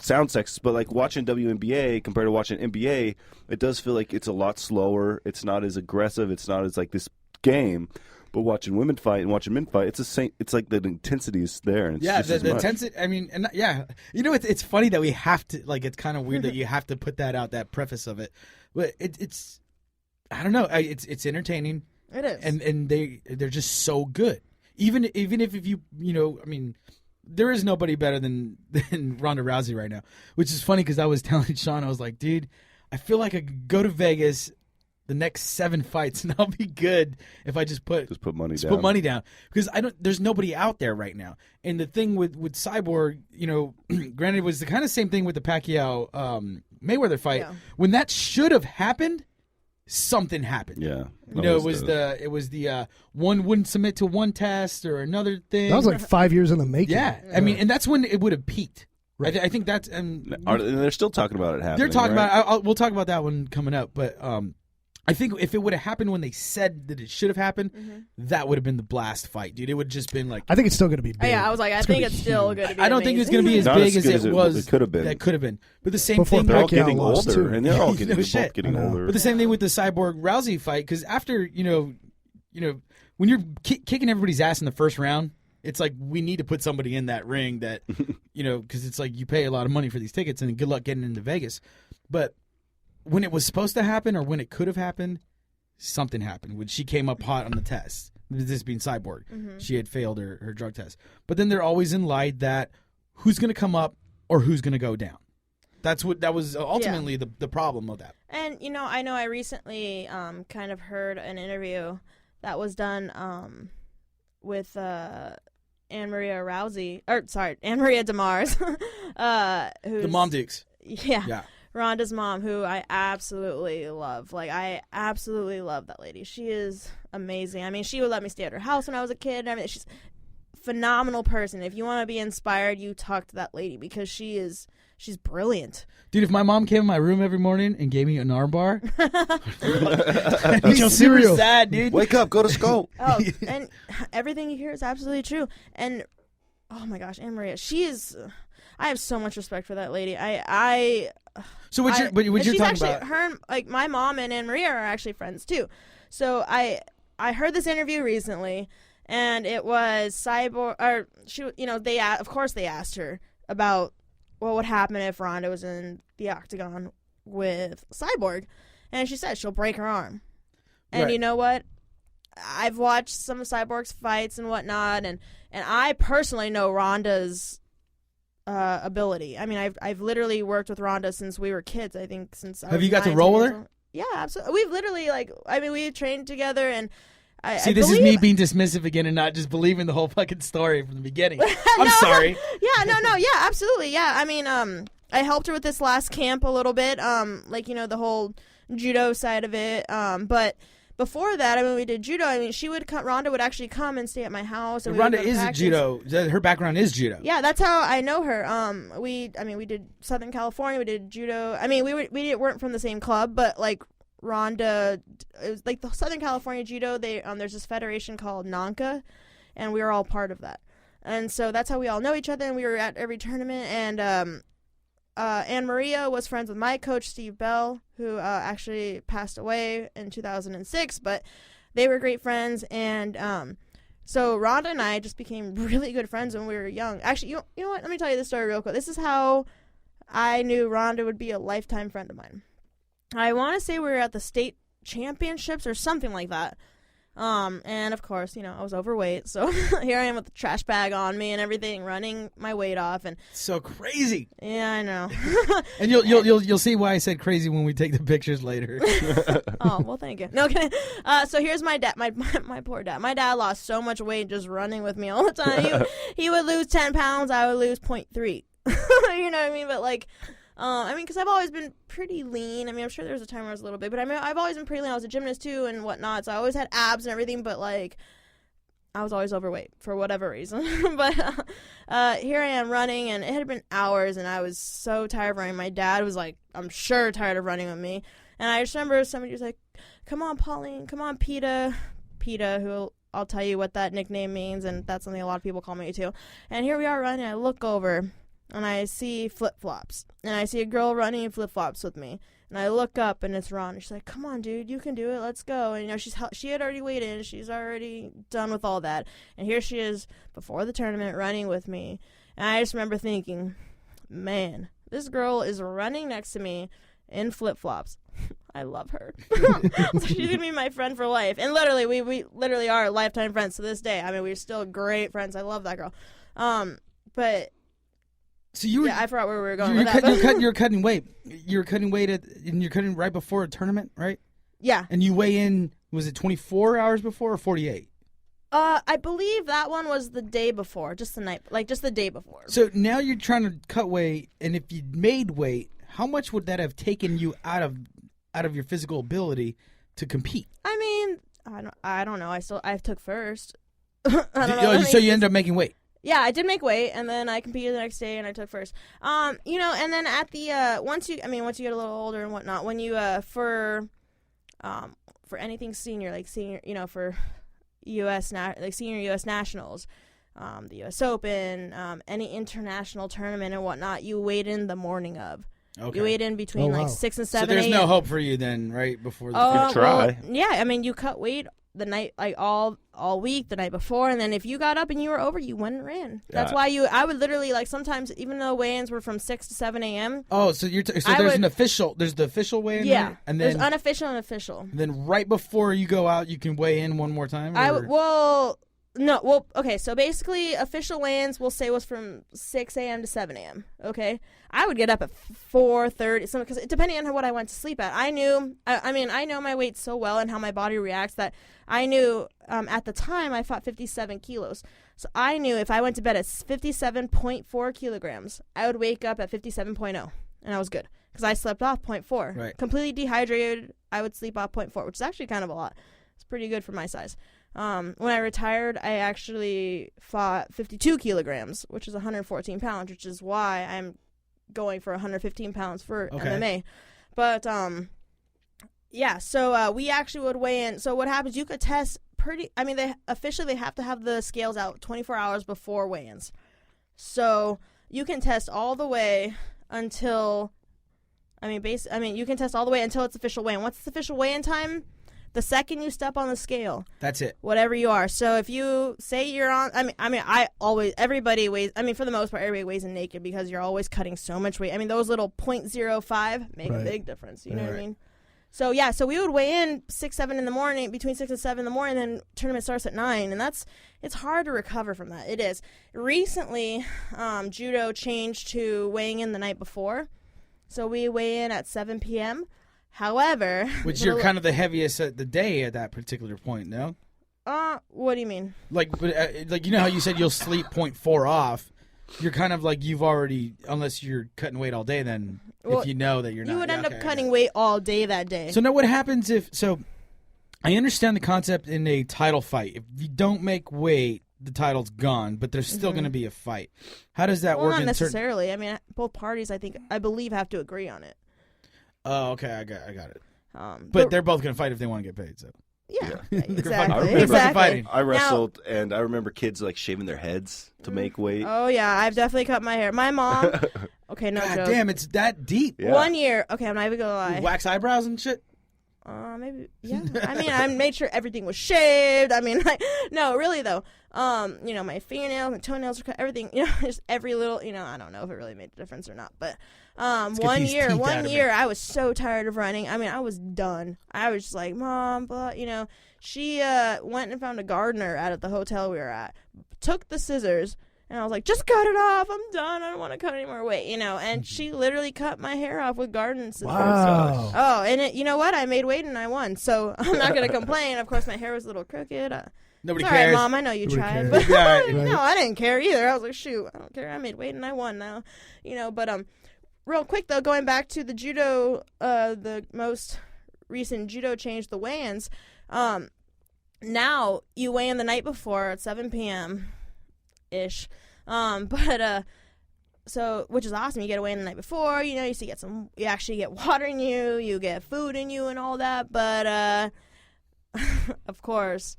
sound sexist, but like watching WNBA compared to watching NBA, it does feel like it's a lot slower. It's not as aggressive. It's not as like this game. But watching women fight and watching men fight, it's the same. It's like the intensity is there. And it's just the intensity. I mean, and it's funny that we have to like. It's kind of weird that you have to put that out, that preface of it. But it's I don't know. It's entertaining. It is, and they're just so good. Even if you I mean. There is nobody better than Ronda Rousey right now, which is funny because I was telling Sean, I was like, dude, I feel like I could go to Vegas the next 7 fights, and I'll be good if I just put money down. Put money down, because there's nobody out there right now. And the thing with Cyborg, granted, it was the kind of same thing with the Pacquiao Mayweather fight. Yeah. When that should have happened, something happened. Yeah, it was the one wouldn't submit to one test or another thing. That was like 5 years in the making. Yeah, I mean, and that's when it would have peaked. Right. I think that's and they're still talking about it happening. They're talking right? about. We'll talk about that one coming up. But I think if it would have happened when they said that it should have happened, that would have been the blast fight, dude. It would have just been like. I think it's still going to be big. Yeah, I was like, I think it's still going to be. I don't think it's going to be as Not big as as good it was. It could have been. That could have been. But the same Before thing. They're all Pacquiao getting lost, older, too. and they're all No getting, shit. getting older. But the same thing with the Cyborg Rousey fight, because after when you're kicking everybody's ass in the first round. It's like we need to put somebody in that ring that, because it's like you pay a lot of money for these tickets and good luck getting into Vegas. But when it was supposed to happen or when it could have happened, something happened. When she came up hot on the test, this being Cyborg, she had failed her drug test. But then they're always in light that who's going to come up or who's going to go down. That was ultimately the problem of that. And, I know I recently kind of heard an interview that was done with Anne Maria DeMars. The Mom Dukes. Yeah. Ronda's mom, who I absolutely love. Like, I absolutely love that lady. She is amazing. I mean, she would let me stay at her house when I was a kid. I mean, she's a phenomenal person. If you want to be inspired, you talk to that lady because she's brilliant. Dude, if my mom came in my room every morning and gave me an arm bar, Eat your cereal. Sad, dude. Wake up, go to school. Oh, and everything you hear is absolutely true. And oh my gosh, Anne Maria, I have so much respect for that lady. So what you're talking about? Her, like my mom and Anne Maria are actually friends too. So I heard this interview recently, and it was Cyborg, or she, of course they asked her about what would happen if Ronda was in the octagon with Cyborg, and she said she'll break her arm. And right. You know what? I've watched some of Cyborg's fights and whatnot, and I personally know Ronda's ability. I mean, I've literally worked with Ronda since we were kids. I think since. Have you got to roll with her? Yeah, absolutely. We've literally we've trained together, and this is me being dismissive again and not just believing the whole fucking story from the beginning. I'm sorry. Yeah, absolutely. Yeah, I mean, I helped her with this last camp a little bit, the whole judo side of it. But before that, I mean, we did judo. I mean, Ronda would actually come and stay at my house. And Ronda is a judo. Her background is judo. Yeah, that's how I know her. We did Southern California. We did judo. I mean, we weren't from the same club, but like. Ronda, it was like the Southern California Judo. There's this federation called NANCA, and we were all part of that. And so that's how we all know each other, and we were at every tournament. And Anne Maria was friends with my coach, Steve Bell, who actually passed away in 2006, but they were great friends. And so Ronda and I just became really good friends when we were young. Actually, you know what? Let me tell you this story real quick. This is how I knew Ronda would be a lifetime friend of mine. I want to say we were at the state championships or something like that. And of course, I was overweight, so here I am with the trash bag on me and everything, running my weight off, and so crazy. Yeah, I know. And you'll see why I said crazy when we take the pictures later. Oh, well, thank you. No, okay. So here's my dad, my poor dad. My dad lost so much weight just running with me all the time. He would lose 10 pounds, I would lose 0.3. You know what I mean? But because I've always been pretty lean. I mean, I'm sure there was a time where I was a little bit, but I've always been pretty lean. I was a gymnast too and whatnot, so I always had abs and everything, but I was always overweight for whatever reason. But here I am running, and it had been hours, and I was so tired of running. My dad was I'm sure tired of running with me. And I just remember somebody was like, "Come on, Pauline, come on, Pita," who I'll tell you what that nickname means, and that's something a lot of people call me too. And here we are running, I look over, and I see flip-flops. And I see a girl running in flip-flops with me. And I look up, and it's Ron. And she's like, "Come on, dude, you can do it. Let's go." And, she had already weighed in. She's already done with all that. And here she is before the tournament running with me. And I just remember thinking, man, this girl is running next to me in flip-flops. I love her. So she's going to be my friend for life. And literally, we literally are lifetime friends to this day. I mean, we're still great friends. I love that girl. But... So you were, I forgot where we were going with that. You're cutting weight. You're cutting weight and you're cutting right before a tournament, right? Yeah. And you weigh in, was it 24 hours before or 48? I believe that one was the day before, just the day before. So now you're trying to cut weight, and if you made weight, how much would that have taken you out of your physical ability to compete? I mean, I don't know. I took first. So you end up making weight. Yeah, I did make weight, and then I competed the next day, and I took first. And then at the once you get a little older and whatnot, when you for anything senior, like senior, for senior U.S. nationals, the U.S. Open, any international tournament and whatnot, you weighed in the morning of. Okay. You weighed in between 6 and 7 So there's a.m. no hope for you then, right before the try. Well, yeah, I mean, you cut weight the night, all week, the night before, and then if you got up and you were over, you went and ran. That's why I would literally, sometimes, even though weigh-ins were from 6 to 7 a.m. Oh, so there's the official weigh-in? Yeah, there? And then there's unofficial and official. Then right before you go out, you can weigh in one more time? Okay, so basically, official weigh-ins we'll say was from 6 a.m. to 7 a.m., okay? I would get up at 4:30, because depending on what I went to sleep at. I knew my weight so well and how my body reacts that I knew at the time I fought 57 kilos. So I knew if I went to bed at 57.4 kilograms, I would wake up at 57.0, and I was good because I slept off 0.4. Right. Completely dehydrated, I would sleep off 0.4, which is actually kind of a lot. It's pretty good for my size. When I retired, I actually fought 52 kilograms, which is 114 pounds, which is why I'm going for 115 pounds for MMA. But, so we actually would weigh in. So what happens, you could test they have to have the scales out 24 hours before weigh-ins. So you can test all the way until, you can test all the way until it's official weigh-in. Once it's official weigh-in time, the second you step on the scale, that's it. Whatever you are. So if you say you're on, everybody weighs. For the most part, everybody weighs in naked because you're always cutting so much weight. Those little 0.05 make a big difference. You know what I mean? So yeah, so we would weigh in 6, 7 in the morning, between 6 and 7 in the morning. And then tournament starts at 9, and it's hard to recover from that. It is. Recently, Judo changed to weighing in the night before, so we weigh in at 7 p.m. However, which you're kind of the heaviest at the day at that particular point, no? What do you mean? Like you know how you said you'll sleep 0.4 off. You're kind of like you've already, unless you're cutting weight all day, then if you know that you're not. You would end up cutting weight all day that day. So now what happens I understand the concept in a title fight. If you don't make weight, the title's gone, but there's still going to be a fight. How does that work? Not necessarily. Both parties, I believe, have to agree on it. Oh, okay, I got it. But they're both going to fight if they want to get paid, so. Yeah, exactly. I wrestled, and I remember kids shaving their heads to make weight. Oh yeah, I've definitely cut my hair. My mom. Okay, no God joke. damn, it's that deep. Yeah. 1 year. Okay, I'm not even gonna lie. Wax eyebrows and shit. Maybe. Yeah. I made sure everything was shaved. No, really though. My fingernails, my toenails were cut. Everything. Just every little. I don't know if it really made a difference or not, but. 1 year, I was so tired of running. I was done. I was just like, Mom, but she went and found a gardener out at the hotel we were at, took the scissors, and I was like, just cut it off. I'm done. I don't want to cut any more weight, and she literally cut my hair off with garden scissors. Wow. Oh, and you know what? I made weight and I won, so I'm not going to complain. Of course, my hair was a little crooked. Nobody cares. Right, Mom, I know you tried, cares. but no, I didn't care either. I was like, shoot, I don't care. I made weight and I won now, but real quick, though, going back to the judo, the most recent judo change, the weigh-ins, now you weigh in the night before at 7 p.m.-ish, which is awesome. You get away in the night before, you actually get water in you, you get food in you and all that, but, of course,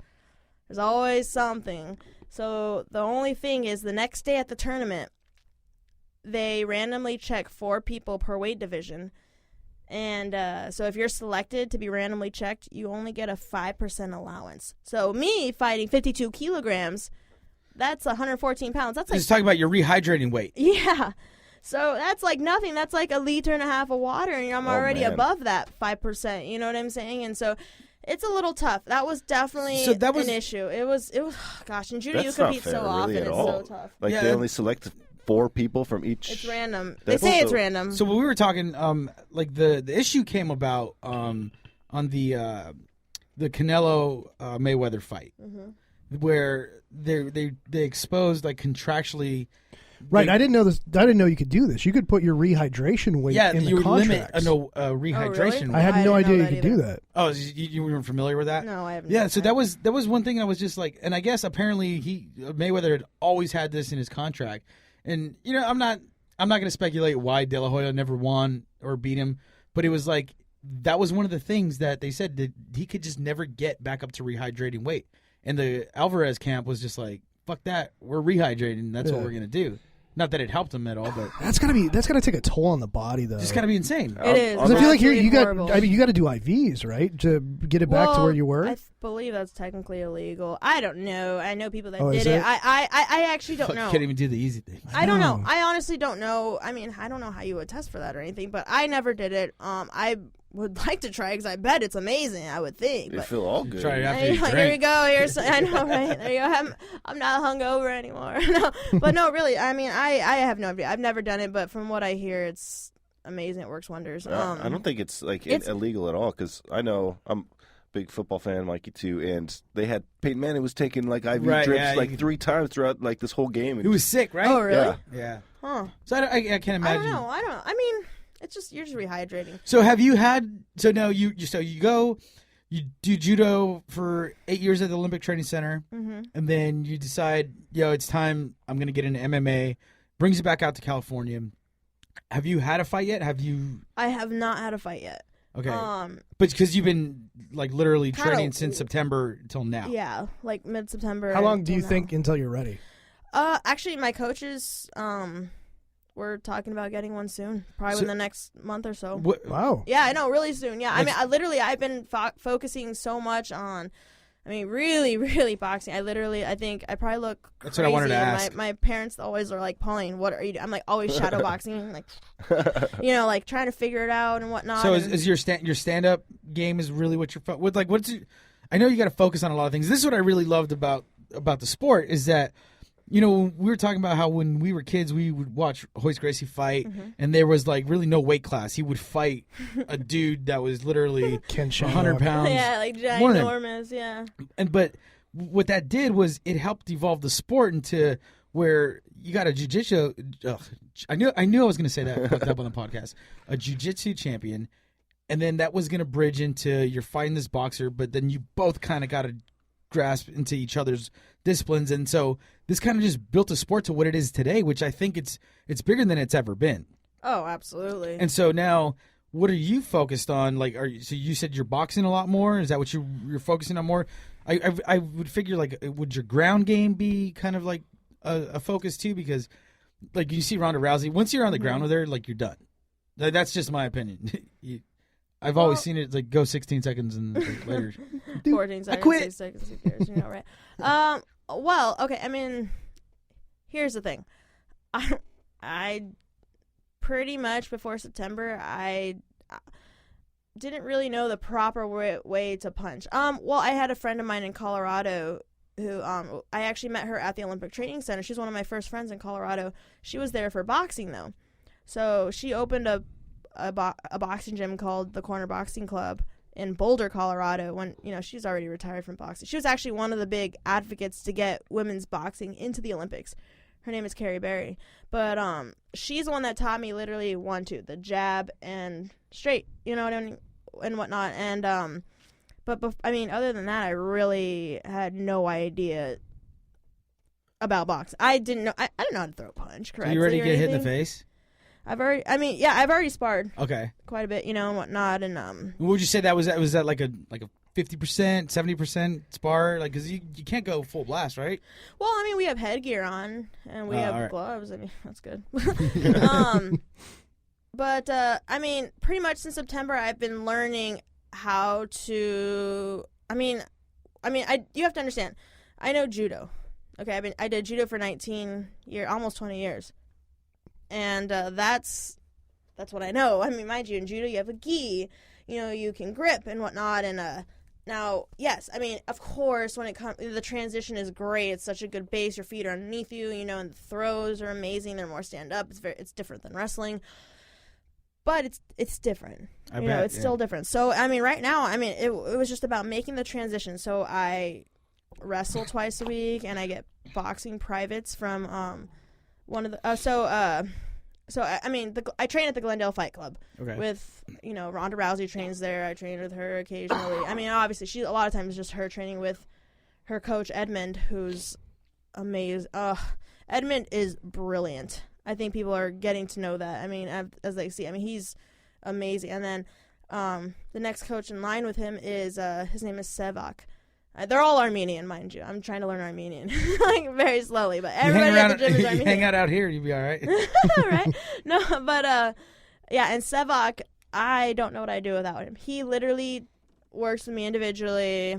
there's always something. So the only thing is the next day at the tournament, they randomly check 4 people per weight division. And so if you're selected to be randomly checked, you only get a 5% allowance. So me fighting 52 kilograms, that's 114 pounds. That's just talking about your rehydrating weight. Yeah. So that's like nothing. That's like 1.5 liters of water, and I'm already above that 5%. You know what I'm saying? And so it's a little tough. That was definitely an issue. It was. Gosh, in judo you compete so often. It's so tough. They only select 4 people from each. It's random. They say it's random. So when we were talking, the issue came about. on the Canelo Mayweather fight, where they exposed like contractually. Right, I didn't know this. I didn't know you could do this. You could put your rehydration weight in you the would limit contracts. rehydration. really? I had I no didn't know idea you that could either. do that. Oh, you weren't familiar with that? No, I haven't. Yeah, so that was one thing I was just like, and I guess apparently Mayweather had always had this in his contract, and I'm not going to speculate why De La Hoya never won or beat him, but it was like that was one of the things that they said that he could just never get back up to rehydrating weight, and the Alvarez camp was just like, fuck that, we're rehydrating, that's what Yeah. we're gonna do. Not that it helped him at all, but That's gotta take a toll on the body, though. just gotta be insane. It is. Because I feel like you Absolutely got. horrible. I mean, you got to do IVs, right, to get it back to where you were. I believe that's technically illegal. I don't know. I know people that Oh, is did it. it? I actually don't Fuck, know. can't even do the easy thing. I don't know. know. I honestly don't know. I mean, I don't know how you would test for that or anything, but I never did it. I would like to try because I bet it's amazing. I would think. They But feel all good. Try it after Hey, you here drink. we go. Here's I know, right? There you go. I'm not hungover anymore. No, but no, really. I mean, I have no idea. I've never done it, but from what I hear, it's amazing. It works wonders. I don't think it's like it's- illegal at all because I know I'm a big football fan, Mikey too, and they had Peyton Manning was taking like IV Right, drips yeah, like you- 3 times throughout like this whole game. And He was sick, right? Oh, really? Yeah. Yeah. Huh. So I can't I imagine. don't know. I mean, it's just you're just rehydrating. So have you had? So now you go, you do judo for 8 years at the Olympic Training Center, and then you decide, it's time. I'm going to get into MMA. Brings you back out to California. Have you had a fight yet? Have you? I have not had a fight yet. Okay, but because you've been like literally Kinda- training since September till now. Yeah, like mid-September. How long do you till now. think until you're ready? Actually, my coaches, we're talking about getting one soon, probably So- within the next month or so. Wow. Yeah, I know, really soon. Yeah, I mean, I've been focusing so much on, really, really boxing. I think I probably look crazy. That's what I wanted to and ask. My parents always are like, Pauline, what are you doing? I'm like always shadow boxing, like, like trying to figure it out and whatnot. So and- is your stand up game is really what you're with? Like, I know you got to focus on a lot of things. This is what I really loved about the sport is that, we were talking about how when we were kids, we would watch Hoist Gracie fight, and there was like really no weight class. He would fight a dude that was literally Ken 100 Shamrock. pounds. yeah, like more than- ginormous, yeah. But what that did was it helped evolve the sport into where you got a jiu-jitsu. I knew I was going to say that fucked up on the podcast. A jiu-jitsu champion, and then that was going to bridge into you're fighting this boxer, but then you both kind of got to grasp into each other's disciplines, and so this kind of just built a sport to what it is today, which I think it's bigger than it's ever been. Oh, absolutely. And so now, what are you focused on? Like, so you said you're boxing a lot more. Is that what you're focusing on more? I would figure like, would your ground game be kind of like a focus too? Because like you see Ronda Rousey, once you're on the ground with her, like you're done. That's just my opinion. I've always seen it like go 16 seconds and like, later. 14 seconds, quit. 6 seconds, who cares, right? Well, okay, I mean, here's the thing. I pretty much before September, I didn't really know the proper way to punch. Well, I had a friend of mine in Colorado who, I actually met her at the Olympic Training Center. She's one of my first friends in Colorado. She was there for boxing, though. So she opened a boxing gym called the Corner Boxing Club in Boulder, Colorado, when she's already retired from boxing. She was actually one of the big advocates to get women's boxing into the Olympics. Her name is Carrie Berry, but she's the one that taught me literally 1-2, the jab and straight, what I mean, and whatnot. And other than that, I really had no idea about boxing. I didn't know. I didn't know how to throw a punch correctly. So you ready to or get hit in the anything. face? I've already sparred Okay. quite a bit, and whatnot, and What would you say that was that like a 50%, 70% spar? Like, because you can't go full blast, right? well, we have headgear on and we have all right. gloves. That's good. But pretty much since September, I've been learning how to. You have to understand. I know judo. Okay, I did judo for 19 years, almost 20 years. And that's what I know. Mind you, in judo you have a gi, you can grip and whatnot. And now, yes, of course, when it comes, the transition is great. It's such a good base. Your feet are underneath you, and the throws are amazing. They're more stand up. It's different than wrestling. but it's different. I you bet, know, it's yeah. still different. So I mean, right now, I mean, it was just about making the transition. So I wrestle twice a week, and I get boxing privates from one of the. I train at the Glendale Fight Club with, you know, Ronda Rousey trains there. I train with her occasionally. I mean, obviously, a lot of times just her training with her coach Edmund, who's amazing. Edmund is brilliant. I think people are getting to know that. I mean, as they see, I mean, he's amazing. And then the next coach in line with him is his name is Sevak. They're all Armenian, mind you. I'm trying to learn Armenian, like very slowly. But everybody at the gym is Armenian. Hang out here, you'll be all right. Right? No, but yeah. And Sevak, I don't know what I'd do without him. He literally works with me individually,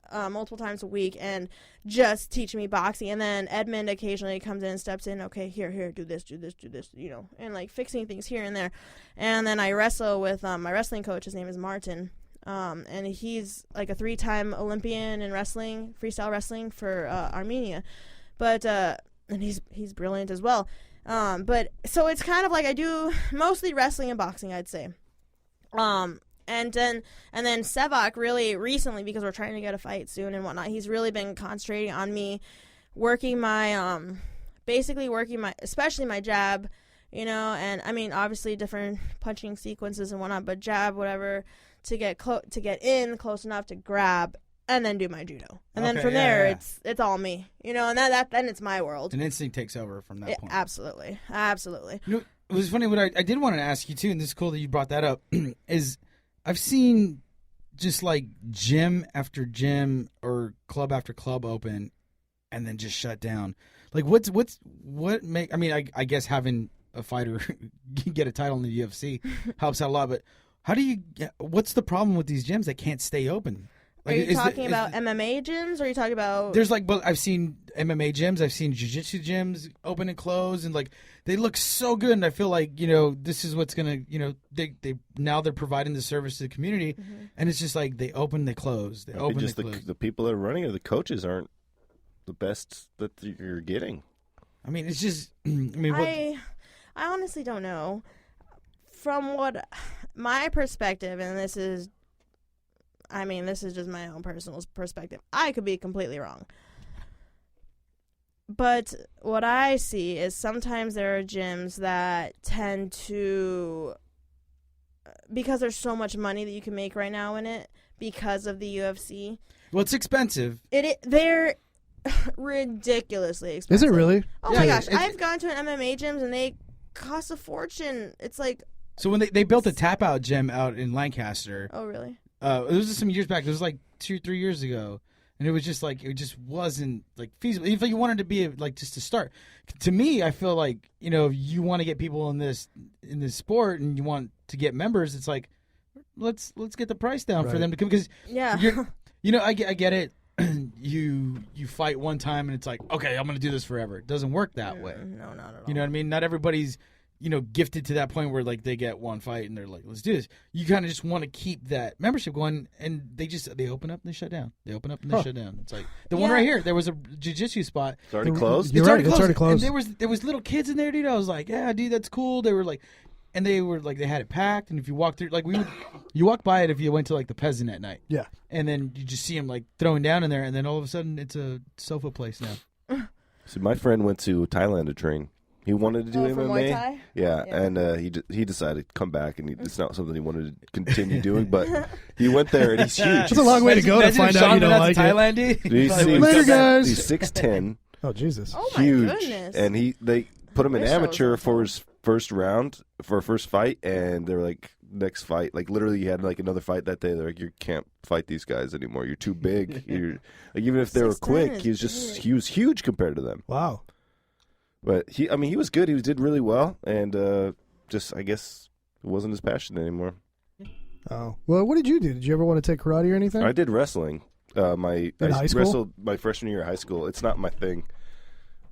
multiple times a week, and just teach me boxing. And then Edmund occasionally comes in and steps in. Okay, here, do this, you know, and like fixing things here and there. And then I wrestle with my wrestling coach. His name is Martin. And he's like a 3-time Olympian in wrestling, freestyle wrestling for Armenia, but and he's brilliant as well. But so it's kind of like I do mostly wrestling and boxing, I'd say. And then Sevak really recently, because we're trying to get a fight soon and whatnot, he's really been concentrating on me working my especially my jab, you know, and I mean obviously different punching sequences and whatnot, but jab, whatever, to get in close enough to grab and then do my judo. And then from there it's all me. You know, and then it's my world. And instinct takes over from that point. Absolutely. You know, it was funny what I did want to ask you too, and this is cool that you brought that up, is I've seen just like gym after gym or club after club open and then just shut down. Like I mean, I guess having a fighter get a title in the UFC helps out a lot, but what's the problem with these gyms that can't stay open? Like, are you talking about MMA gyms, or are you talking about... There's like, I've seen MMA gyms, I've seen jiu-jitsu gyms open and close, and like, they look so good, and I feel like, you know, this is what's going to, you know, they're providing the service to the community, and it's just like, they open, they close, they open, they close. The people that are running it, the coaches aren't the best that you're getting. I mean, it's just, I mean, I honestly don't know. From what my perspective, and this is just my own personal perspective, I could be completely wrong. But what I see is sometimes there are gyms that tend to, because there's so much money that you can make right now in it because of the UFC. Well, it's expensive. They're ridiculously expensive. Is it really? Oh my gosh, I've gone to an MMA gyms and they cost a fortune. It's like... So when they built a tap out gym out in Lancaster. Oh, really? It was just some years back. It was like 2-3 years ago. And it was just like, it just wasn't like feasible. If you wanted to be like just to start, to me, I feel like, you know, if you want to get people in this sport and you want to get members, it's like, let's get the price down for them to come, because you know, I get it. you fight one time and it's like, okay, I'm going to do this forever. It doesn't work that way. No, not at all. You know what I mean? Not everybody's, you know, gifted to that point where like they get one fight and they're like, let's do this. You kind of just want to keep that membership going, and they open up and they shut down. They open up and they shut down. It's like the one right here. There was a jiu-jitsu spot. It's already closed. It's already closed. And there was little kids in there, dude. I was like, yeah, dude, that's cool. They were like, and they had it packed. And if you walk through, like you walk by it if you went to like the Peasant at night. Yeah. And then you just see them like throwing down in there, and then all of a sudden it's a sofa place now. So my friend went to Thailand to train. He wanted to do MMA. Muay Thai? Yeah, and he decided to come back, and it's not something he wanted to continue doing, but he went there, and he's huge. It's a long way to go to find out you don't like Thailand, it. Later, guys. He's 6'10". Oh, Jesus. Oh, my huge. goodness. And they put him in amateur for his first round, for a first fight, and they were like, next fight, like literally he had like another fight that day. They're like, you can't fight these guys anymore. You're too big. You're like, even if they were quick, he was huge compared to them. Wow. But he was good. He did really well, and just I guess it wasn't his passion anymore. Oh well, what did you do? Did you ever want to take karate or anything? I did wrestling. I high school? wrestled my freshman year of high school. It's not my thing.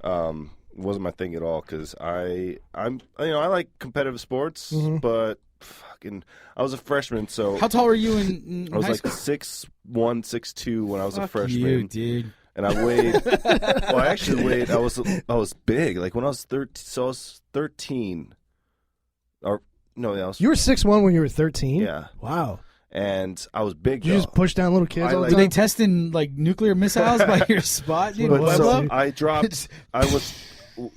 It wasn't my thing at all because I like competitive sports, but fucking I was a freshman. So how tall were you in I was high like school? 6'1", 6'2" when I was a freshman. You, dude. And I weighed. Well, I actually weighed. I was big. Like when I was 13. So I was 13. Or No, I was. You were 6'1" when you were 13? Yeah. Wow. And I was big. Did you just push down little kids all the Were time? they testing like nuclear missiles by your spot, dude? But so Pueblo? I dropped.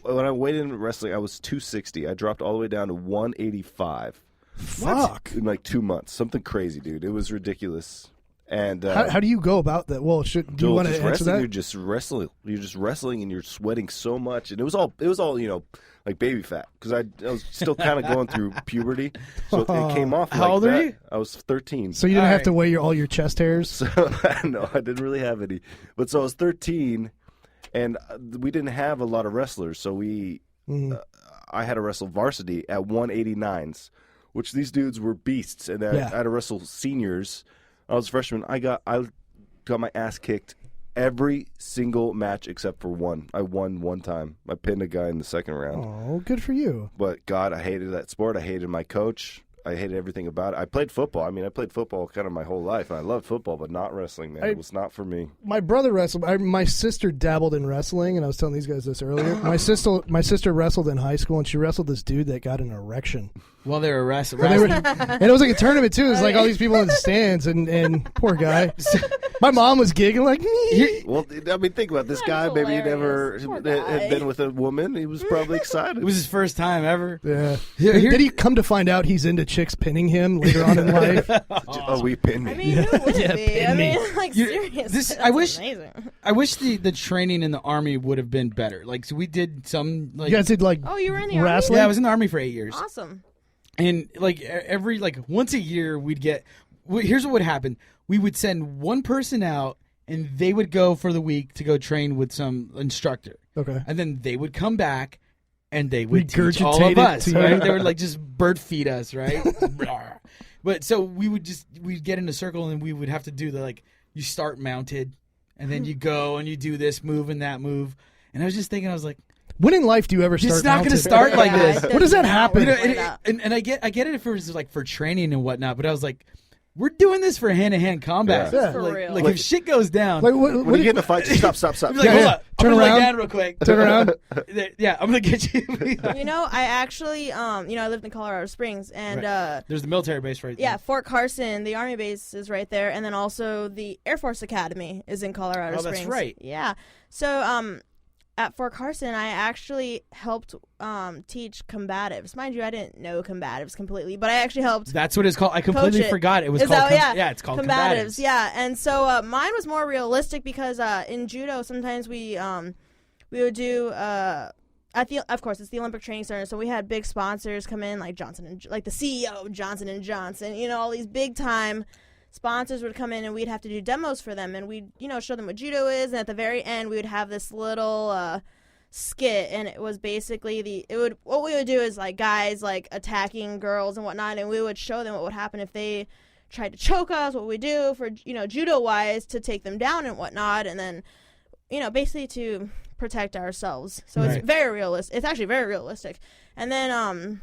When I weighed in wrestling, I was 260. I dropped all the way down to 185. Fuck. In like 2 months, something crazy, dude. It was ridiculous. And how do you go about that? Well, do you want to answer wrestling, that? You're just wrestling. You're just wrestling, and you're sweating so much. And it was all like baby fat because I was still kind of going through puberty, so it came off. How old are you? I was 13. So you didn't have to weigh all your chest hairs? So, no, I didn't really have any. But so I was 13, and we didn't have a lot of wrestlers. So I had to wrestle varsity at 189s, which these dudes were beasts. And I had to wrestle seniors. I was a freshman. I got my ass kicked every single match except for one. I won one time. I pinned a guy in the second round. Oh, good for you. But, God, I hated that sport. I hated my coach. I hated everything about it. I played football. I mean, I played football kind of my whole life, and I loved football, but not wrestling, man. It was not for me. My brother wrestled. My sister dabbled in wrestling, and I was telling these guys this earlier. My sister wrestled in high school, and she wrestled this dude that got an erection. While they were wrestling. And it was like a tournament, too. It was like all these people in the stands, and poor guy. My mom was giggling like, me. Well, I mean, think about this guy. Maybe he never had been with a woman. He was probably excited. It was his first time ever. Yeah. Did he come to find out he's into chicks pinning him later on in life? Oh, we pinned me. I mean, who wouldn't be? pin I me. mean, like, seriously. I wish amazing. I wish the training in the Army would have been better. Like, so we did some, like... You guys did, like, Oh, you were in the wrestling? Yeah, I was in the Army for 8 years. Awesome. And, like, once a year, we'd get... Here's what would happen. We would send one person out, and they would go for the week to go train with some instructor. Okay. And then they would come back, and they would teach all Regurgitate of it us, to you. right? They would, like, just bird feed us, right? But so we'd get in a circle, and we would have to do you start mounted, and then you go, and you do this move and that move. And I was just thinking, I was like... When in life do you ever start It's not going to mounted? start like this. What does that happen? And I get it if it was like for training and whatnot, but I was like, we're doing this for hand-to-hand combat. Yeah. For real. Like if shit goes down, Like, When you get in a fight, just stop. I'd be like, hold up, Turn I'm gonna around. lay down real quick. Turn around. Yeah, I'm gonna get you. You know, I actually, I lived in Colorado Springs, and There's the military base right there. yeah, Fort Carson, the Army base is right there, and then also the Air Force Academy is in Colorado Oh, Springs. that's right. Yeah. So, at Fort Carson, I actually helped teach combatives. Mind you, I didn't know combatives completely, but I actually helped. That's what it's called. I completely Coach it. forgot it was Is called. that- Yeah, it's called combatives. Yeah, and so mine was more realistic because in judo sometimes we would do of course it's the Olympic Training Center, so we had big sponsors come in like like the CEO of Johnson and Johnson. You know, all these big time sponsors would come in, and we'd have to do demos for them, and we'd show them what judo is, and at the very end we would have this little skit, and it was basically what we would do is like guys like attacking girls and whatnot, and we would show them what would happen if they tried to choke us, what we do for judo wise to take them down and whatnot, and then basically to protect ourselves. So Right. it's very realistic. It's actually very realistic. And then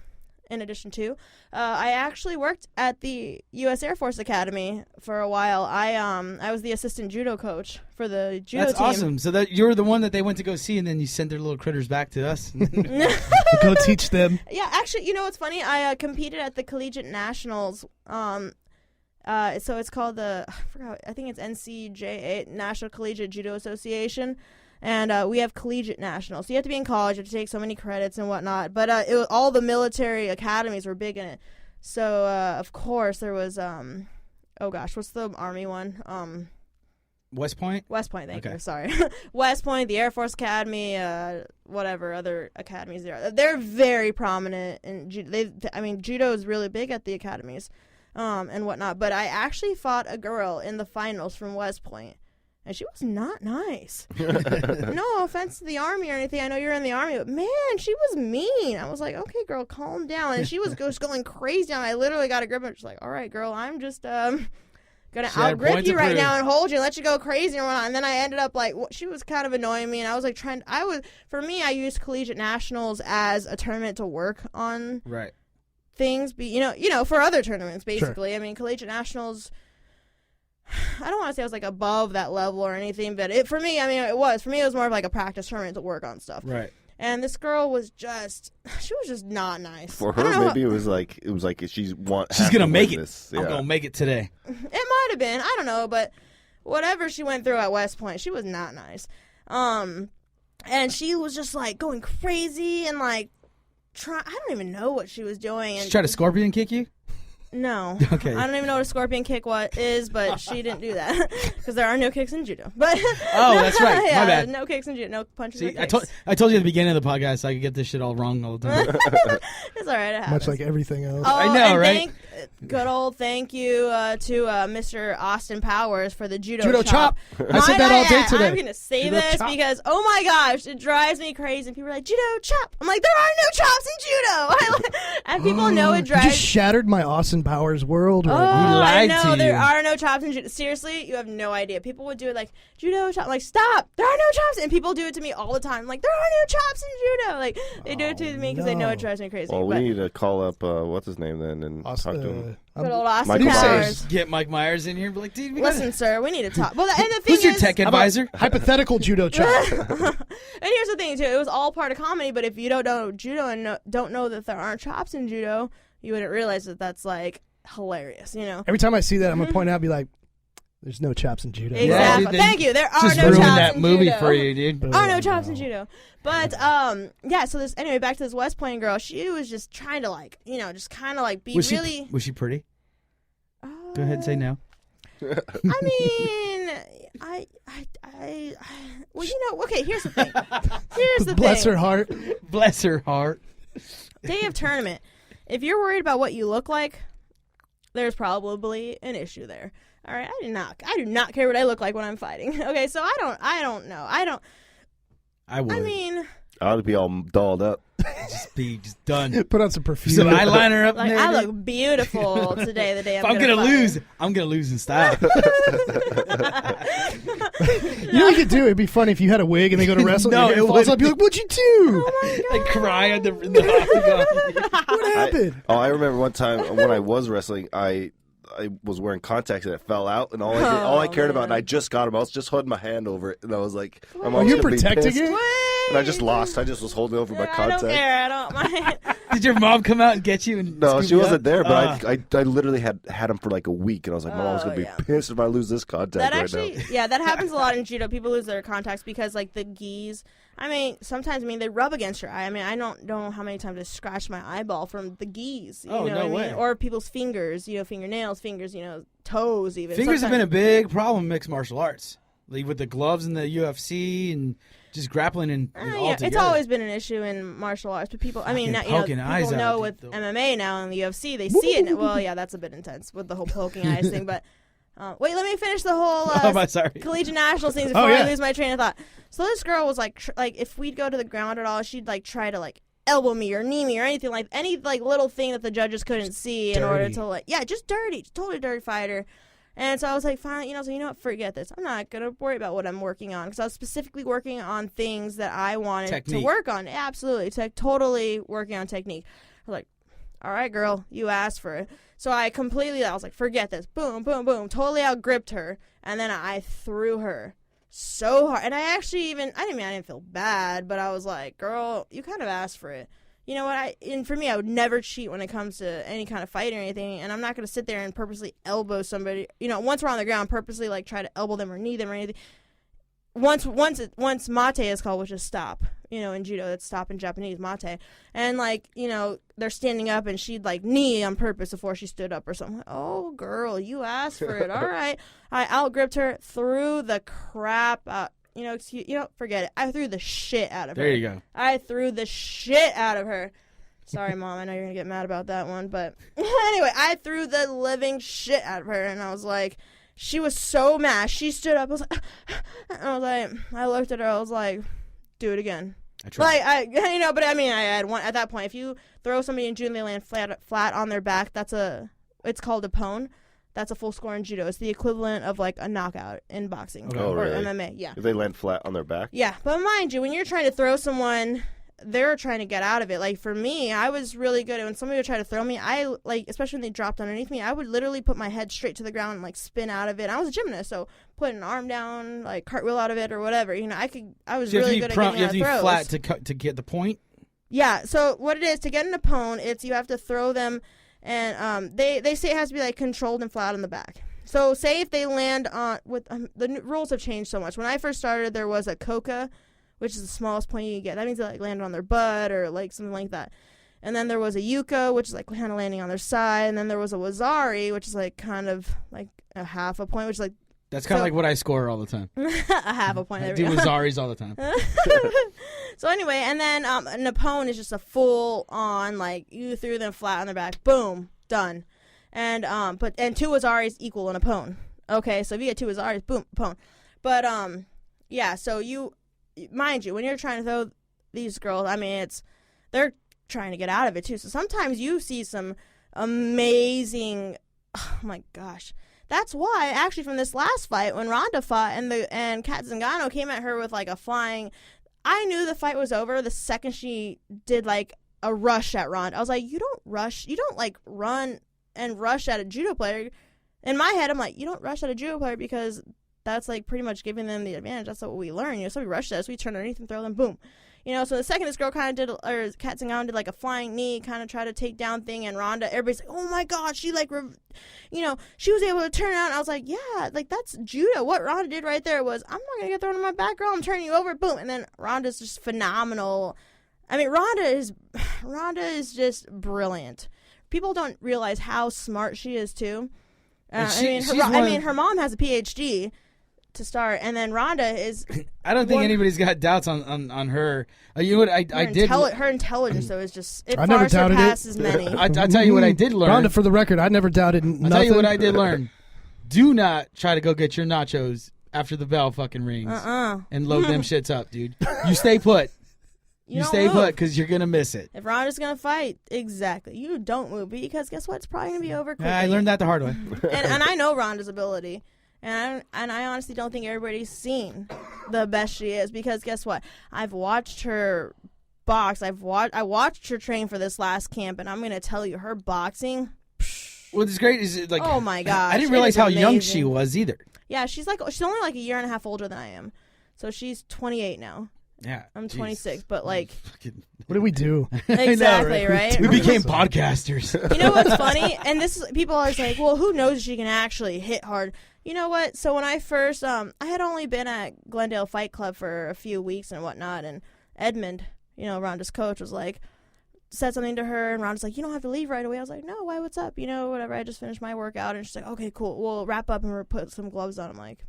in addition to, I actually worked at the U.S. Air Force Academy for a while. I was the assistant judo coach for the judo That's team. awesome. So that you're the one that they went to go see, and then you sent their little critters back to us. Go teach them. Yeah, actually, you know what's funny? I competed at the Collegiate Nationals. So it's called I think it's NCJA, National Collegiate Judo Association. And we have collegiate nationals. So you have to be in college, you have to take so many credits and whatnot. But all the military academies were big in it. So, of course, there was, what's the Army one? West Point? West Point, thank Okay. you. Sorry. West Point, the Air Force Academy, whatever other academies there are. They're very prominent in judo. Judo is really big at the academies and whatnot. But I actually fought a girl in the finals from West Point. And she was not nice. No offense to the Army or anything. I know you're in the Army, but man, she was mean. I was like, okay, girl, calm down. And she was just going crazy. And I literally got a grip and she's like, all right, girl, I'm just gonna outgrip you right now and hold you and let you go crazy and whatnot. And then I ended up like, she was kind of annoying me, and I was like for me, I used Collegiate Nationals as a tournament to work on Right. things. For other tournaments, basically. Sure. I mean, Collegiate Nationals, I don't want to say I was like above that level or anything, but for me, it was more of like a practice tournament to work on stuff. Right. And this girl was just not nice. For her, maybe it was like she's gonna make it. This. I'm gonna make it today. It might have been. I don't know, but whatever she went through at West Point, she was not nice. And she was just like going crazy and like I don't even know what she was doing. And she tried to scorpion kick you? No. Okay. I don't even know what a scorpion kick is, but she didn't do that because there are no kicks in judo. But that's right. Yeah, my bad. No kicks in judo, no punches. See, or kicks. I told you at the beginning of the podcast I could get this shit all wrong all the time. It's all right. It happens. Much like everything else. Oh, I know, and right? Good old thank you to Mr. Austin Powers for the judo chop. I said that all day today. I'm going to say Judo this chop. because, oh my gosh, it drives me crazy. And people are like, judo chop. I'm like, there are no chops in judo. And people know it drives You just shattered my Austin Powers world. Oh, Right now. I lied know. to There you. are no chops in judo. Seriously, you have no idea. People would do it like, judo chop. I'm like, stop. There are no chops. And people do it to me all the time. Like, there are no chops in judo. Like, they do it to me because they know it drives me crazy. Well, we But need to call up what's his name then and talk to him. good old Austin Michael Powers. Myers. Get Mike Myers in here and be like, dude, we gotta... Listen, sir, we need to talk. Well, and the thing Who's your is, tech advisor? Hypothetical judo chop. and here's the thing too, it was all part of comedy. But if you don't know judo and don't know that there aren't chops in judo, you wouldn't realize that that's like hilarious. You know. Every time I see that, I'm gonna point out and be like, "There's no chops in judo." Exactly. dude, Thank you. There are Just no ruined chops that in movie judo. for you, dude. There are no chops in judo. But yeah. So this anyway. Back to this West Point girl. She was just trying to like just kind of like be Was really. was she pretty? Go ahead and say no. I mean, I well, okay, here's the thing. Here's the Bless thing. her heart. Bless her heart. Day of tournament. If you're worried about what you look like, there's probably an issue there. All right, I do not care what I look like when I'm fighting. Okay, so I don't know. I would. I mean, I ought to be all dolled up. just done. Put on some perfume. Some eyeliner up like there. I dude. look beautiful today. The day If I'm gonna fight. lose, I'm gonna lose in style. You know what you could do? It'd be funny if you had a wig and they go to wrestle. No, and it it falls would- up. You're like, "What'd you do? Like cry in the octagon. What happened?" I remember one time when I was wrestling, I was wearing contacts and it fell out, and all I cared about, and I just got him. I was just holding my hand over it, and I was like, "My mom's you're gonna be protecting pissed." it? And I just lost. I just was holding over my I contact. don't care. I don't mind. Did your mom come out and get you? And No, scoop she you wasn't up? there, but I literally had him for like a week, and I was like, my mom's gonna be yeah. pissed if I lose this contact That right actually, now. yeah, that happens a lot in judo. People lose their contacts because, like, the gis. I mean, sometimes they rub against your eye. I mean, I don't know how many times I scratched my eyeball from the gis. You Oh, know no what I mean? way. Or people's fingers. Fingernails, fingers. Toes even. Fingers have Sometimes- been a big problem in mixed martial arts. Like with the gloves in the UFC and just grappling and all yeah, together. it's always been an issue in martial arts, but people. I mean, Fucking now, poking eyes people out, know dude, with though. MMA now in the UFC, they see it. Well, yeah, that's a bit intense with the whole poking eyes thing. But wait, let me finish the whole I'm sorry. collegiate nationals things before I lose my train of thought. So this girl was like if we'd go to the ground at all, she'd like try to like elbow me or knee me or anything like any like little thing that the judges couldn't see in order to like just dirty, totally dirty fighter. And so I was like, fine, so you know what, forget this. I'm not going to worry about what I'm working on because I was specifically working on things that I wanted to work on. Absolutely. Totally working on technique. I was like, all right, girl, you asked for it. So I was like, forget this. Boom, boom, boom. Totally out-gripped her. And then I threw her so hard. And I actually I didn't feel bad, but I was like, girl, you kind of asked for it. You know what? And for me, I would never cheat when it comes to any kind of fight or anything. And I'm not going to sit there and purposely elbow somebody. Once we're on the ground, purposely like try to elbow them or knee them or anything. Once mate is called, which is stop. In judo, that's stop in Japanese, mate. And like they're standing up, and she'd like knee on purpose before she stood up or something. Like, oh, girl, you asked for it. All right, I out-gripped her, threw the crap out. Forget it. I threw the shit out of her. There you go. I threw the shit out of her. Sorry, Mom. I know you're going to get mad about that one. But anyway, I threw the living shit out of her. And I was like, she was so mad. She stood up. I looked at her. I was like, do it again. I tried. But I mean, I had one at that point. If you throw somebody in judo and they land flat on their back, it's called a pone. That's a full score in judo. It's the equivalent of like a knockout in boxing or really? MMA. Yeah. If they land flat on their back? Yeah, but mind you, when you're trying to throw someone they're trying to get out of it. Like for me, I was really good at when somebody would try to throw me, I like, especially when they dropped underneath me, I would literally put my head straight to the ground and like spin out of it. I was a gymnast, so put an arm down, like cartwheel out of it or whatever. You know, I was really good at getting out of throws. You have to be flat to get the point. Yeah. So what it is to get an opponent, it's you have to throw them, and they say it has to be like controlled and flat on the back. So say if they land on with the rules have changed so much. When I first started, there was a coca, which is the smallest point you can get. That means they like land on their butt or like something like that. And then there was a yuka, which is like kind of landing on their side. And then there was a wazari, which is like kind of like a half a point, which is like that's kind of like what I score all the time. a half a point. I do wazaris all the time. So anyway, and then an opponent is just a full on like you threw them flat on their back, boom, done. And two wazaris equal an opponent. Okay, so if you get two wazaris, boom, opponent. But yeah, so mind you, when you're trying to throw these girls, I mean, they're trying to get out of it too. So sometimes you see some amazing, oh my gosh. That's why, actually, from this last fight, when Ronda fought and Kat Zingano came at her with like a flying, I knew the fight was over the second she did like a rush at Ronda. I was like, you don't rush, you don't like run and rush at a judo player. In my head, I'm like, you don't rush at a judo player because that's like pretty much giving them the advantage. That's what we learn. You know, so we rush this, we turn underneath and throw them, boom. You know, so the second this girl kind of did, or Kat Zingano did like a flying knee, kind of try to take down thing, and Ronda, everybody's like, oh my God, she like, you know, she was able to turn out. And I was like, yeah, like that's judo. What Ronda did right there was, I'm not going to get thrown on my back, girl. I'm turning you over, boom. And then Ronda's just phenomenal. I mean, Ronda is just brilliant. People don't realize how smart she is too. Her mom has a PhD to start, and then Ronda is. I don't think anybody's got doubts on her. You know what I did? Her intelligence, though, is just I never doubted surpasses many. I'll tell you what I did learn. Ronda, for the record, I never doubted nothing. I'll tell you what I did learn. Do not try to go get your nachos after the bell fucking rings and load them shits up, dude. You stay put. You stay put because you're going to miss it. If Ronda's going to fight, exactly. You don't move because guess what? It's probably going to be over quickly. I learned that the hard way. and I know Ronda's ability. And I honestly don't think everybody's seen the best she is because guess what? I've watched her box. I watched her train for this last camp, and I'm going to tell you, her boxing. What's great is like, oh my gosh, I didn't realize how young she was either. Yeah, she's only like a year and a half older than I am. So she's 28 now. Yeah, I'm 26, but like, what did we do? Exactly, right? We became podcasters. You know what's funny? And this is, people are like, well, who knows if she can actually hit hard? You know what? So when I first, I had only been at Glendale Fight Club for a few weeks and whatnot, and Edmund, you know, Ronda's coach, was like, said something to her, and Ronda's like, you don't have to leave right away. I was like, no, why? What's up? You know, whatever. I just finished my workout, and she's like, okay, cool. We'll wrap up and we'll put some gloves on. I'm like,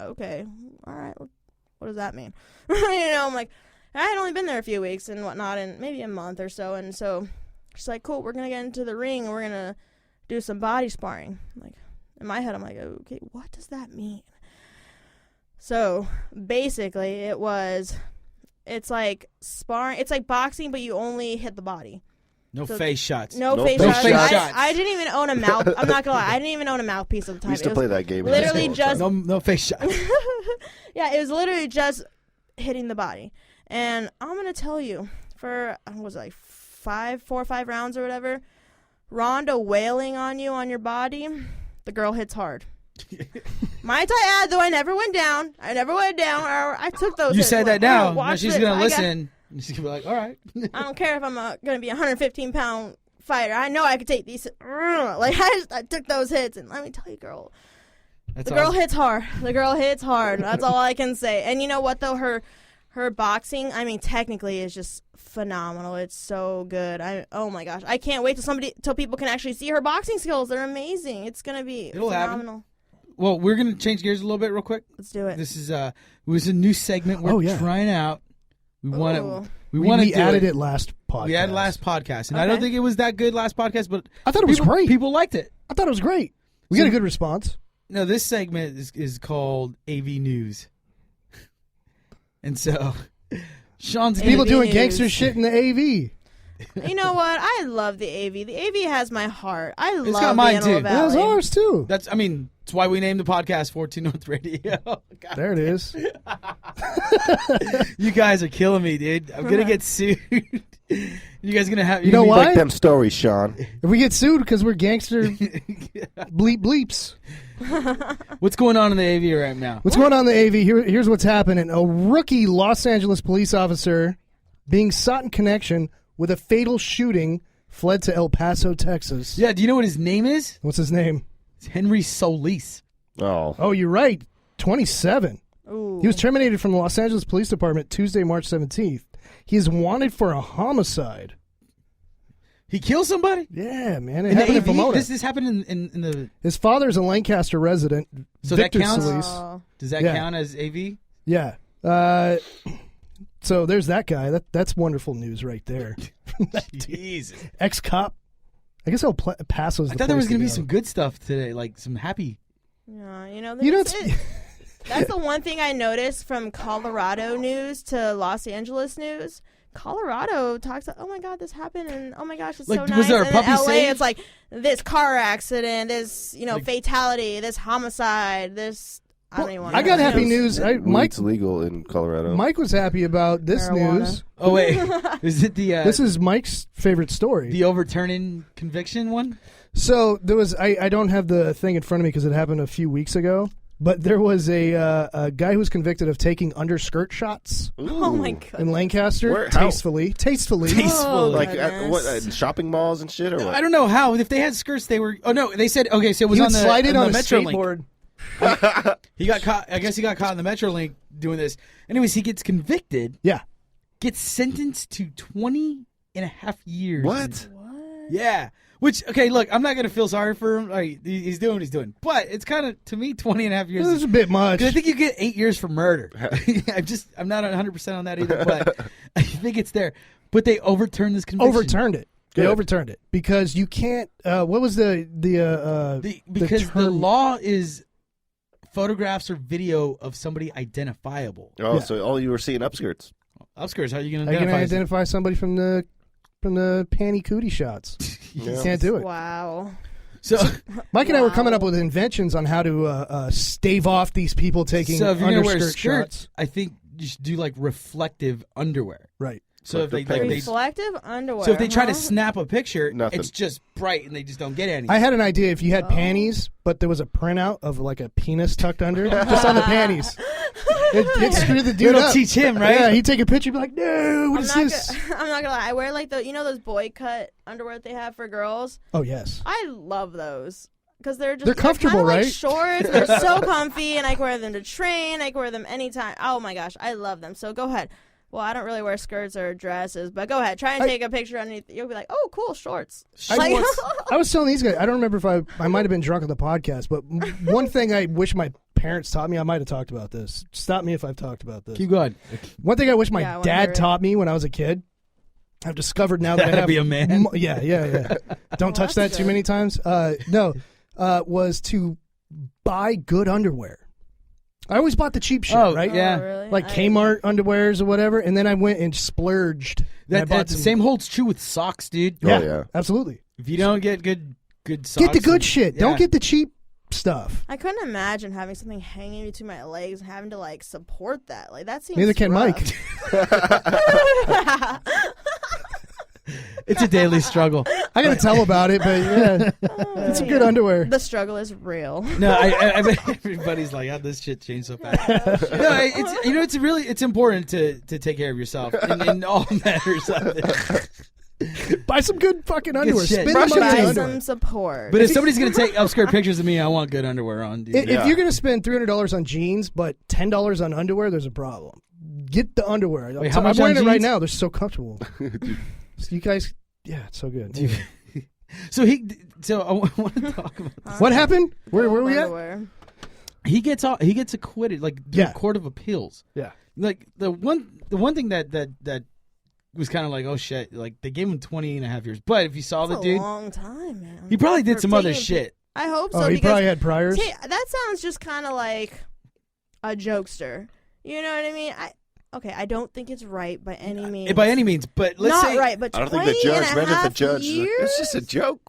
okay, all right. What does that mean? You know, I'm like, I had only been there a few weeks and whatnot, and maybe a month or so, and so she's like, cool, we're going to get into the ring, and we're going to do some body sparring. I'm like, in my head, I'm like, okay, what does that mean? So, basically, it's like sparring, it's like boxing, but you only hit the body. No face shots. No face shots. I didn't even own a mouth. I'm not gonna lie. I didn't even own a mouthpiece at the time. We used to play that game. Literally just no face shots. Yeah, it was literally just hitting the body. And I'm gonna tell you, for was it like 4 or 5 rounds or whatever, Ronda wailing on you on your body, the girl hits hard. Might I add, though, I never went down. Or I took those. You hits. said that now. Now she's gonna listen. She's gonna be like, all right. I don't care if I'm gonna be a 115-pound fighter. I know I could take these. Like I took those hits, and let me tell you, girl, the girl hits hard. The girl hits hard. That's all I can say. And you know what though, her boxing, I mean, technically is just phenomenal. It's so good. Oh my gosh, I can't wait till people can actually see her boxing skills. They're amazing. It's gonna be phenomenal. Happen. Well, we're gonna change gears a little bit real quick. Let's do it. This is a new segment we're trying out. We added it last podcast. We added last podcast, and I don't think it was that good last podcast, but I thought it was great. People liked it. I thought it was great. We got a good response. No, this segment is called AV News, and so Sean's people doing gangster shit in the AV. You know what? I love the AV. The AV has my heart. It's got mine too. It has ours too. That's why we named the podcast 14 North Radio. There it is. You guys are killing me, dude. I'm gonna get sued. You guys gonna have? You know why? Like them stories, Sean. If we get sued because we're gangster bleeps. What's going on in the AV right now? What's going on in the AV? Here's what's happening. A rookie Los Angeles police officer being sought in connection with a fatal shooting fled to El Paso, Texas. Yeah, do you know what his name is? What's his name? It's Henry Solis. Oh, you're right. 27. Ooh. He was terminated from the Los Angeles Police Department Tuesday, March 17th. He is wanted for a homicide. He killed somebody? Yeah, man. It In the happened in AV? Pomona. This happened in the... His father is a Lancaster resident. So Victor that counts? Solis. Does that Yeah. count as AV? Yeah. So there's that guy. That's wonderful news right there. Jesus. Ex-cop. I guess El Paso's the I thought there was going to be some good stuff today, like some happy... Yeah, you know, You don't that's it. That's the one thing I noticed from Colorado news to Los Angeles news. Colorado talks about, oh my God, this happened, and oh my gosh, it's Like, so was nice. there a And then puppy LA, saved? it's like this car accident, this Like- fatality, this homicide, this. I don't even want. I got happy news. Mike Weed's legal in Colorado. Mike was happy about this Marijuana. news. Oh, wait. Is it the... This is Mike's favorite story. the overturning conviction one? So there was I don't have the thing in front of me because it happened a few weeks ago. But there was a guy who was convicted of taking underskirt shots Oh my God. in Lancaster. Where- how? Tastefully. Oh, Like goodness. at shopping malls and shit, or what? I don't know how. If they had skirts, they were... Oh, no. They said... Okay, so it was He on would the, slide it on a Metrolink. skateboard. He got caught. I guess he got caught in the Metrolink doing this. Anyways, he gets convicted, Yeah. gets sentenced to 20 and a half years. What? Yeah. Which, okay, look, I'm not going to feel sorry for him. Like, he's doing what he's doing. But it's kind of, to me, 20 and a half years. This is a bit much. 'Cause I think you get 8 years for murder. I'm not 100% on that either, but I think it's there. But they overturned this conviction. Overturned it. They Good. overturned it because you can't. What was the Because the term? law is photographs or video of somebody identifiable. Oh, Yeah. so all you were seeing upskirts. Upskirts, how are you going Are to you going to identify? identify somebody from the panty cootie shots? You Yeah. can't do it. Wow. So Mike and I were Wow. coming up with inventions on how to stave off these people taking if you're gonna wear underskirt skirts, shots. I think you should do like reflective underwear. Right. So if they, Reflective like, they Reflective underwear. so if they try to huh? snap a picture, Nothing. it's just bright and they just don't get any. I had an idea if you had Oh. panties, but there was a printout of like a penis tucked under, just on the panties. It screwed the dude It'll up. teach him, right? Yeah, he'd take a picture, and be like, "No, what I'm is not, this?" I'm not gonna lie. I wear like those boy cut underwear that they have for girls. Oh yes. I love those because they're just They're comfortable, kinda right? Like shorts. They're so comfy, and I can wear them to train. I can wear them anytime. Oh my gosh, I love them. So go ahead. Well, I don't really wear skirts or dresses, but go ahead. Try and take a picture underneath. You'll be like, oh, cool, shorts. Like- I was telling these guys, I don't remember if I might have been drunk on the podcast, but one thing I wish my parents taught me, I might have talked about this. Stop me if I've talked about this. Keep going. One thing I wish my Yeah, I wanna hear dad it. taught me when I was a kid, I've discovered now that How I to have be a man? Yeah. Don't touch that that's too good. many times. Was to buy good underwear. I always bought the cheap shit, Oh, right? yeah. Oh, really? Like Kmart underwears or whatever, and then I went and splurged. And I That bought the some- same holds true with socks, dude. Oh, yeah. absolutely. If you don't get good socks, Get the good shit. yeah. Don't get the cheap stuff. I couldn't imagine having something hanging between my legs and having to like support that. Like that seems. Neither can rough. Mike. It's a daily struggle. I gotta tell about it, but yeah, it's a good underwear. The struggle is real. No, I bet everybody's like, "How this shit changed so fast?" No, it's important to take care of yourself in all matters of it. Buy some good fucking underwear. shit. Spend Brush the your money on Buy teeth. underwear. some support. But if somebody's gonna take upskirt pictures of me, I want good underwear on. Dude. If you're gonna spend $300 on jeans, but $10 on underwear, there's a problem. Get the underwear. Wait, how much I'm wearing on it right jeans? now. They're so comfortable. So you guys, yeah, it's so good. Anyway. So I want to talk about this. What happened? Where we at? Underwear. He gets acquitted, like through Yeah. court of appeals. Yeah. Like the one thing that was kind of like, oh shit, like they gave him 20 and a half years. But if you saw That's the a dude, long time, man. he probably did For some other taking- shit. I hope so. Oh, he because probably had priors. that sounds just kind of like a jokester. You know what I mean? I don't think it's right by any means. By any means, but let's Not say right, but I don't 20 think the judge and a read it. The half judge. years? It's just a joke.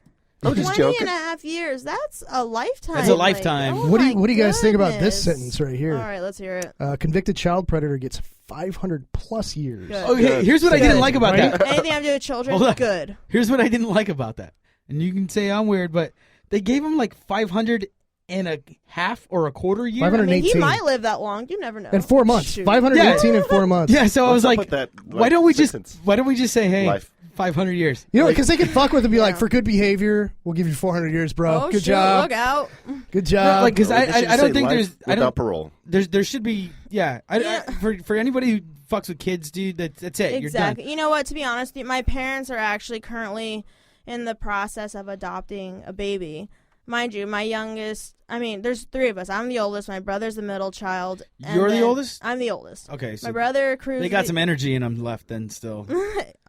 I'm just 20 joking. and a half years. That's a lifetime. That's a lifetime. Like, oh What do my you guys think about this goodness. sentence right here? All right, let's hear it. Convicted child predator gets 500 plus years. Good. Okay, here's what I didn't like about Right? that. Anything I have to do with children, Hold on. good. Here's what I didn't like about that. And you can say I'm weird, but they gave him like 500 and a half or a quarter year. 500 I mean, he 18. might live that long. You never know. In 4 months. Shoot. 518 in 4 months. Yeah, so I was What's up like, with that, why don't we just sentence? say, hey, Life. 500 years? You know, Like, because they could fuck with it and be like, Yeah. for good behavior, we'll give you 400 years, bro. Oh, Good shoot, job. Look out. Good job. like, because They should I say don't think life without parole. there should be, for anybody who fucks with kids, dude, that's it. You're Exactly. done. You know what? To be honest, my parents are actually currently in the process of adopting a baby. Mind you, my youngest, I mean, there's 3 of us. I'm the oldest. My brother's the middle child. and You're the then oldest? I'm the oldest. Okay, so My brother, Cruz. they got some energy in them left then still.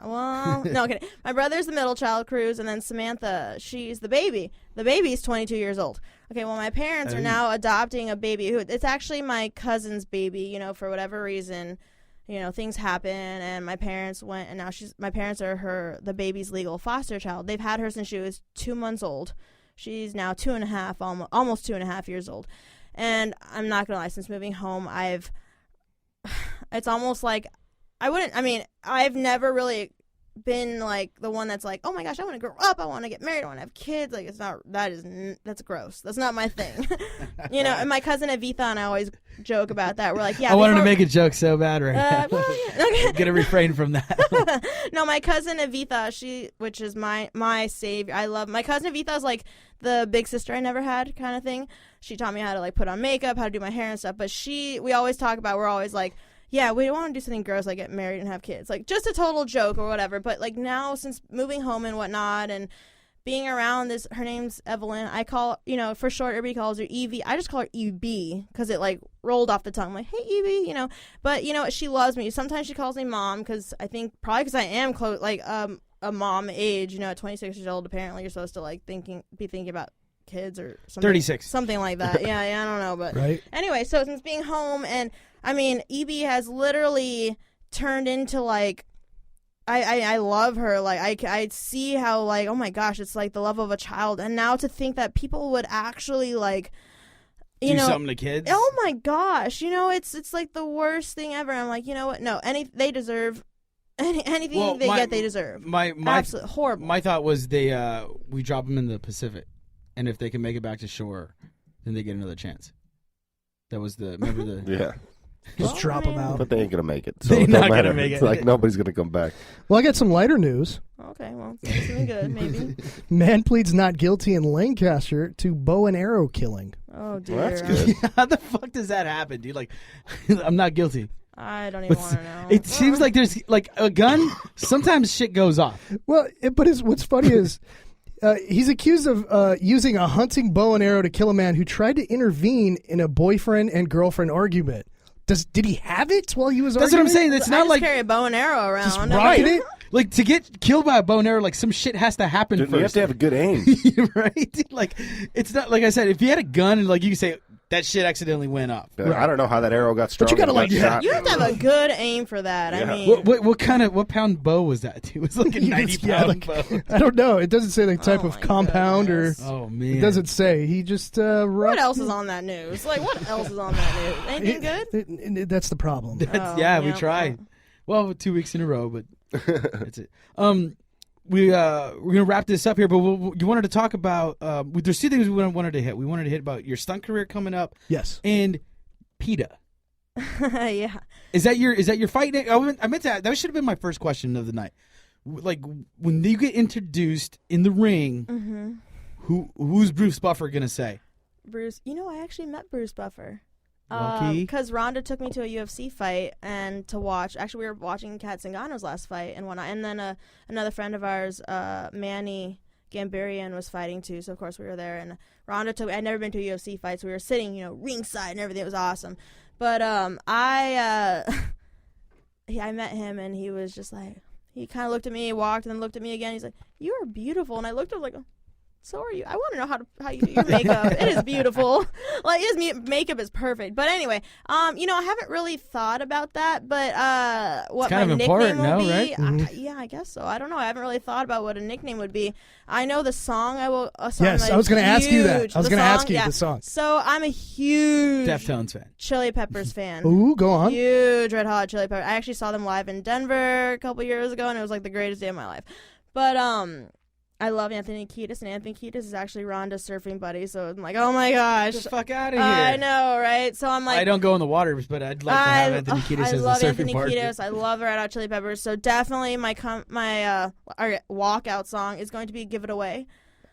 Well, no, kidding. My brother's the middle child, Cruz, and then Samantha, she's the baby. The baby's 22 years old. Okay, well, my parents are now adopting a baby who it's actually my cousin's baby. You know, for whatever reason, you know, things happen, and my parents went, and now my parents are the baby's legal foster child. They've had her since she was 2 months old. She's now 2.5, almost 2.5 years old. And I'm not gonna lie, since moving home, it's almost like I've never really been like the one that's like, oh my gosh, I want to grow up, I want to get married, I want to have kids. Like, that's gross. That's not my thing. You know, and my cousin Evitha and I always joke about that. We're like, yeah, I wanted to make a joke so bad right now. well, yeah, okay. I'm gonna refrain from that. No, my cousin Evitha, which is my savior. I love my cousin Evitha is like the big sister I never had kind of thing. She taught me how to like put on makeup, how to do my hair and stuff. But we always talk about, we're always like, yeah, we don't want to do something gross like get married and have kids. Like, just a total joke or whatever. But, like, now, since moving home and whatnot and being around this, her name's Evelyn. I call, you know, for short, everybody calls her Evie. I just call her EB because it, like, rolled off the tongue. I'm like, hey, Evie, you know. But, you know, she loves me. Sometimes she calls me mom because I think probably because I am close, like, a mom age. You know, at 26 years old, apparently you're supposed to, like, be thinking about kids or something. 36. Something like that. Yeah, I don't know. But Right. anyway, so since being home and I mean, EB has literally turned into like, I love her. Like I see how like, oh my gosh, it's like the love of a child. And now to think that people would actually like, Do something to kids. oh my gosh, you know, it's like the worst thing ever. I'm like, you know what? No, they deserve anything Well, they get. They deserve. My Absolutely horrible. My thought was we drop them in the Pacific, and if they can make it back to shore, then they get another chance. That was remember the Yeah. Just drop them out. But they ain't going to make it. So They're it not don't gonna matter. make it. It's like nobody's going to come back. Well, I got some lighter news. Okay, well, something good maybe. Man pleads not guilty in Lancaster to bow and arrow killing. Oh dear. Well, that's good. How the fuck does that happen, dude? Like, I'm not guilty. I don't even want to know. It seems like there's like a gun. Sometimes shit goes off. Well, what's funny is he's accused of using a hunting bow and arrow to kill a man who tried to intervene in a boyfriend and girlfriend argument. Did he have it while he was That's what arguing? I'm saying. It's I not just like carry a bow and arrow around. Just I'm rocking like, it? like to get killed by a bow and arrow. Like some shit has to happen Dude, first. you have to have a good aim. Right? Like it's not like I said. If you had a gun and like you could say that shit accidentally went off. I don't know how that arrow got strung. you gotta, and like, got shot. You have to have a good aim for that. I Yeah. mean, What pound bow was that? It was like a 90 Yeah, pound like, bow. I don't know. It doesn't say the type Oh of my compound goodness. Oh or man, it doesn't say. He just what else is on that news? Like, what else is on that news? Anything good? That's the problem. Oh, yeah, we yeah. tried. Well, 2 weeks in a row, but that's it. We're gonna wrap this up here, but you wanted to talk about. There's two things we wanted to hit. We wanted to hit about your stunt career coming up. Yes. And Pita. Yeah. Is that your fight name? I meant that should have been my first question of the night. Like when you get introduced in the ring, who's Bruce Buffer gonna say? Bruce, you know, I actually met Bruce Buffer. Lucky. Because Ronda took me to a UFC fight and to watch. Actually, we were watching Kat Zingano's last fight and whatnot. And then another friend of ours, Manny Gambarian, was fighting too. So of course we were there. And Ronda took. I'd never been to a UFC fight, so we were sitting, you know, ringside and everything. It was awesome. But I met him and he was just like, he kind of looked at me, walked, and then looked at me again. He's like, "You are beautiful," and I looked up like, so are you. I want to know how you do your makeup. It is beautiful. Like his makeup is perfect. But anyway, you know, I haven't really thought about that. But what kind my of nickname important, will no, be? right? Yeah, I guess so. I don't know. I haven't really thought about what a nickname would be. I know the song. Yes, I was going to ask you that. I was going to ask you yeah. the song. So I'm a huge Deftones fan. Chili Peppers fan. Ooh, go on. Huge Red Hot Chili Peppers. I actually saw them live in Denver a couple years ago, and it was like the greatest day of my life. But I love Anthony Kiedis, and Anthony Kiedis is actually Rhonda's surfing buddy. So I'm like, oh my gosh, Get the fuck out of here! I know, right? So I'm like, I don't go in the water, but I'd like to have Anthony Kiedis as I the love surfing Anthony partner. Kiedis. I love the Red Hot Chili Peppers. So definitely my walkout song is going to be "Give It Away."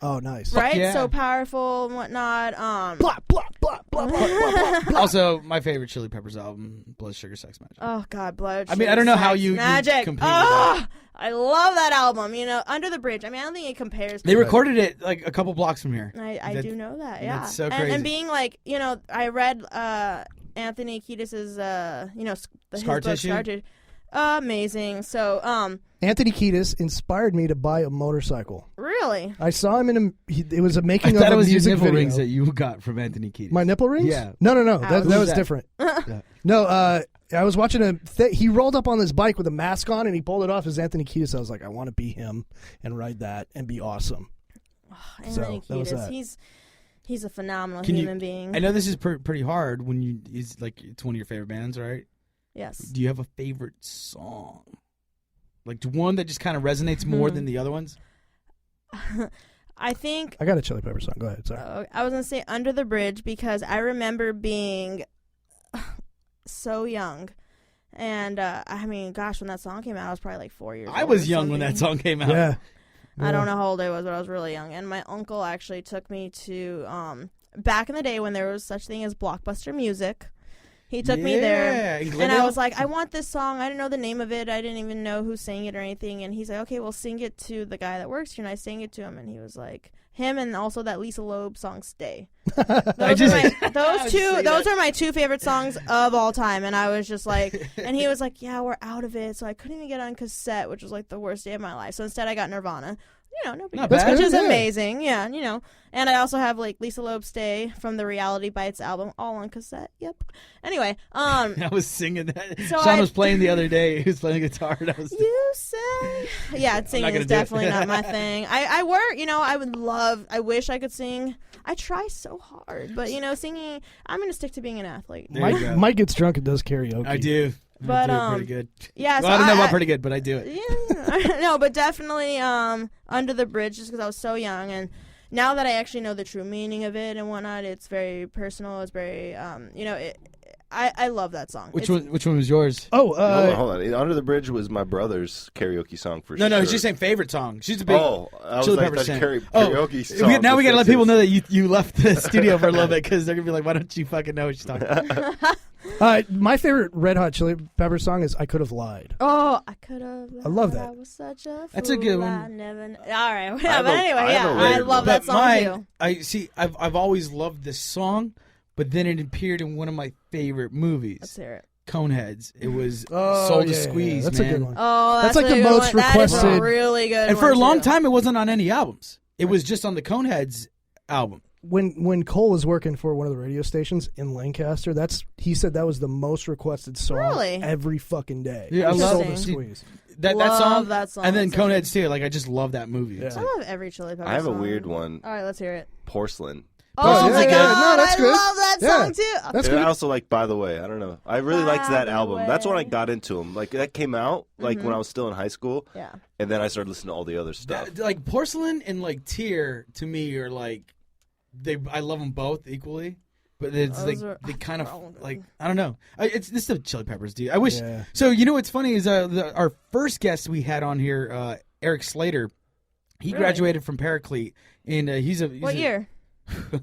Oh, nice. Right? yeah. So powerful and whatnot. Blah, blah, blah, blah, blah, blah, blah. Also, my favorite Chili Peppers album, Blood Sugar Sex Magic. Oh God, Blood. I mean, I don't know how Sex, you Magic. compete with Oh, I love that album. You know, Under the Bridge. I mean, I don't think it compares. They recorded it like a couple blocks from here. I do know that. Yeah. That's so crazy. And being like, you know, I read Anthony Kiedis's, you know, his Scar book, Tissue? Scar Tissue. Amazing. So, Anthony Kiedis inspired me to buy a motorcycle. really. I saw him in it was a I making thought of it a was your music nipple video. rings that you got from Anthony Kiedis. My nipple rings? Yeah. No. That Ouch. was Who's that? different. Yeah. No, I was watching he rolled up on this bike with a mask on and he pulled it off as Anthony Kiedis. I was like, I want to be him and ride that and be awesome. Anthony that was Kiedis. that. He's a phenomenal Can you- human being. I know this is pretty hard when it's like it's one of your favorite bands, right? Yes. Do you have a favorite song? Like one that just kind of resonates more than the other ones? I think I got a Chili Pepper song. Go ahead. Sorry. I was gonna say Under the Bridge because I remember being so young, and I mean, gosh, when that song came out, I was probably like 4 years old. I was or young when that something. song came out. Yeah. I don't know how old I was, but I was really young. And my uncle actually took me to back in the day when there was such thing as Blockbuster Music. He took me there, in and I Glendale? was like, I want this song. I didn't know the name of it. I didn't even know who sang it or anything. And he's like, okay, well, sing it to the guy that works here. And I sang it to him, and he was like, him and also that Lisa Loeb song, Stay. Those are my two favorite songs of all time. And I was just like, and he was like, yeah, we're out of it. So I couldn't even get on cassette, which was like the worst day of my life. So instead I got Nirvana. You know, no big Not deal, bad. which is Yeah. amazing. Yeah, you know. And I also have like Lisa Loeb Stay from the Reality Bites album, all on cassette. Yep. Anyway, I was singing that. So Sean I- was playing the other day. He was playing guitar. And I was you say, yeah, singing gonna is do it. definitely not my thing. I wish I could sing. I try so hard, but you know, singing. I'm gonna stick to being an athlete. There you go. Mike gets drunk and does karaoke. I do. But, I do it pretty good. Yeah, Well, so I don't know about pretty good, but I do it. Yeah, no, but definitely Under the Bridge, just because I was so young, and now that I actually know the true meaning of it and whatnot, it's very personal. It's very, you know, I love that song. Which one was yours? Oh, Hold on. Under the Bridge was my brother's karaoke song for No, sure. she's saying favorite song. She's a big I was Chili like, Peppers that's fan. karaoke song. Now we got to let people know that. that you left the studio for a little bit because they're going to be like, why don't you fucking know what she's talking about? my favorite Red Hot Chili Pepper song is "I Could Have Lied." Oh, I could have. I love that. I was such a That's a good fool, one. I never all right, I yeah, have but a- anyway, I have a yeah, I weird love one. that song too. I've always loved this song, but then it appeared in one of my favorite movies, Let's hear it. Coneheads. It was Oh, Soul yeah, to Squeeze, that's man. a good one. Oh, That's that's like a the good most one. That is requested- a really good And for a one, long too. time, it wasn't on any albums. It was just on the Coneheads album. When Cole was working for one of the radio stations in Lancaster, he said that was the most requested song Really? every fucking day. Yeah, I love Soul to it. Squeeze. That Love song, that song. and then It's such a- Coneheads too. Like I just love that movie. Yeah. I love every Chili Pepper I have a song. weird one. All right, let's hear it. Porcelain. Oh yeah, my yeah. god, No, that's I good. love that Yeah. song too. That's And good. I also like By the Way. I don't know. I really liked By that the album. That's when I Way. got into them. Like that came out like when I was still in high school, Yeah. and then I started listening to all the other stuff. Like Porcelain and like Tear to me are like I love them both equally, but it's Those like are- they kind of Oh, like I don't know. This is the Chili Peppers, dude. I wish. Yeah. So you know what's funny is our first guest we had on here, Eric Slater. He Really? graduated from Paraclete, and he's What year?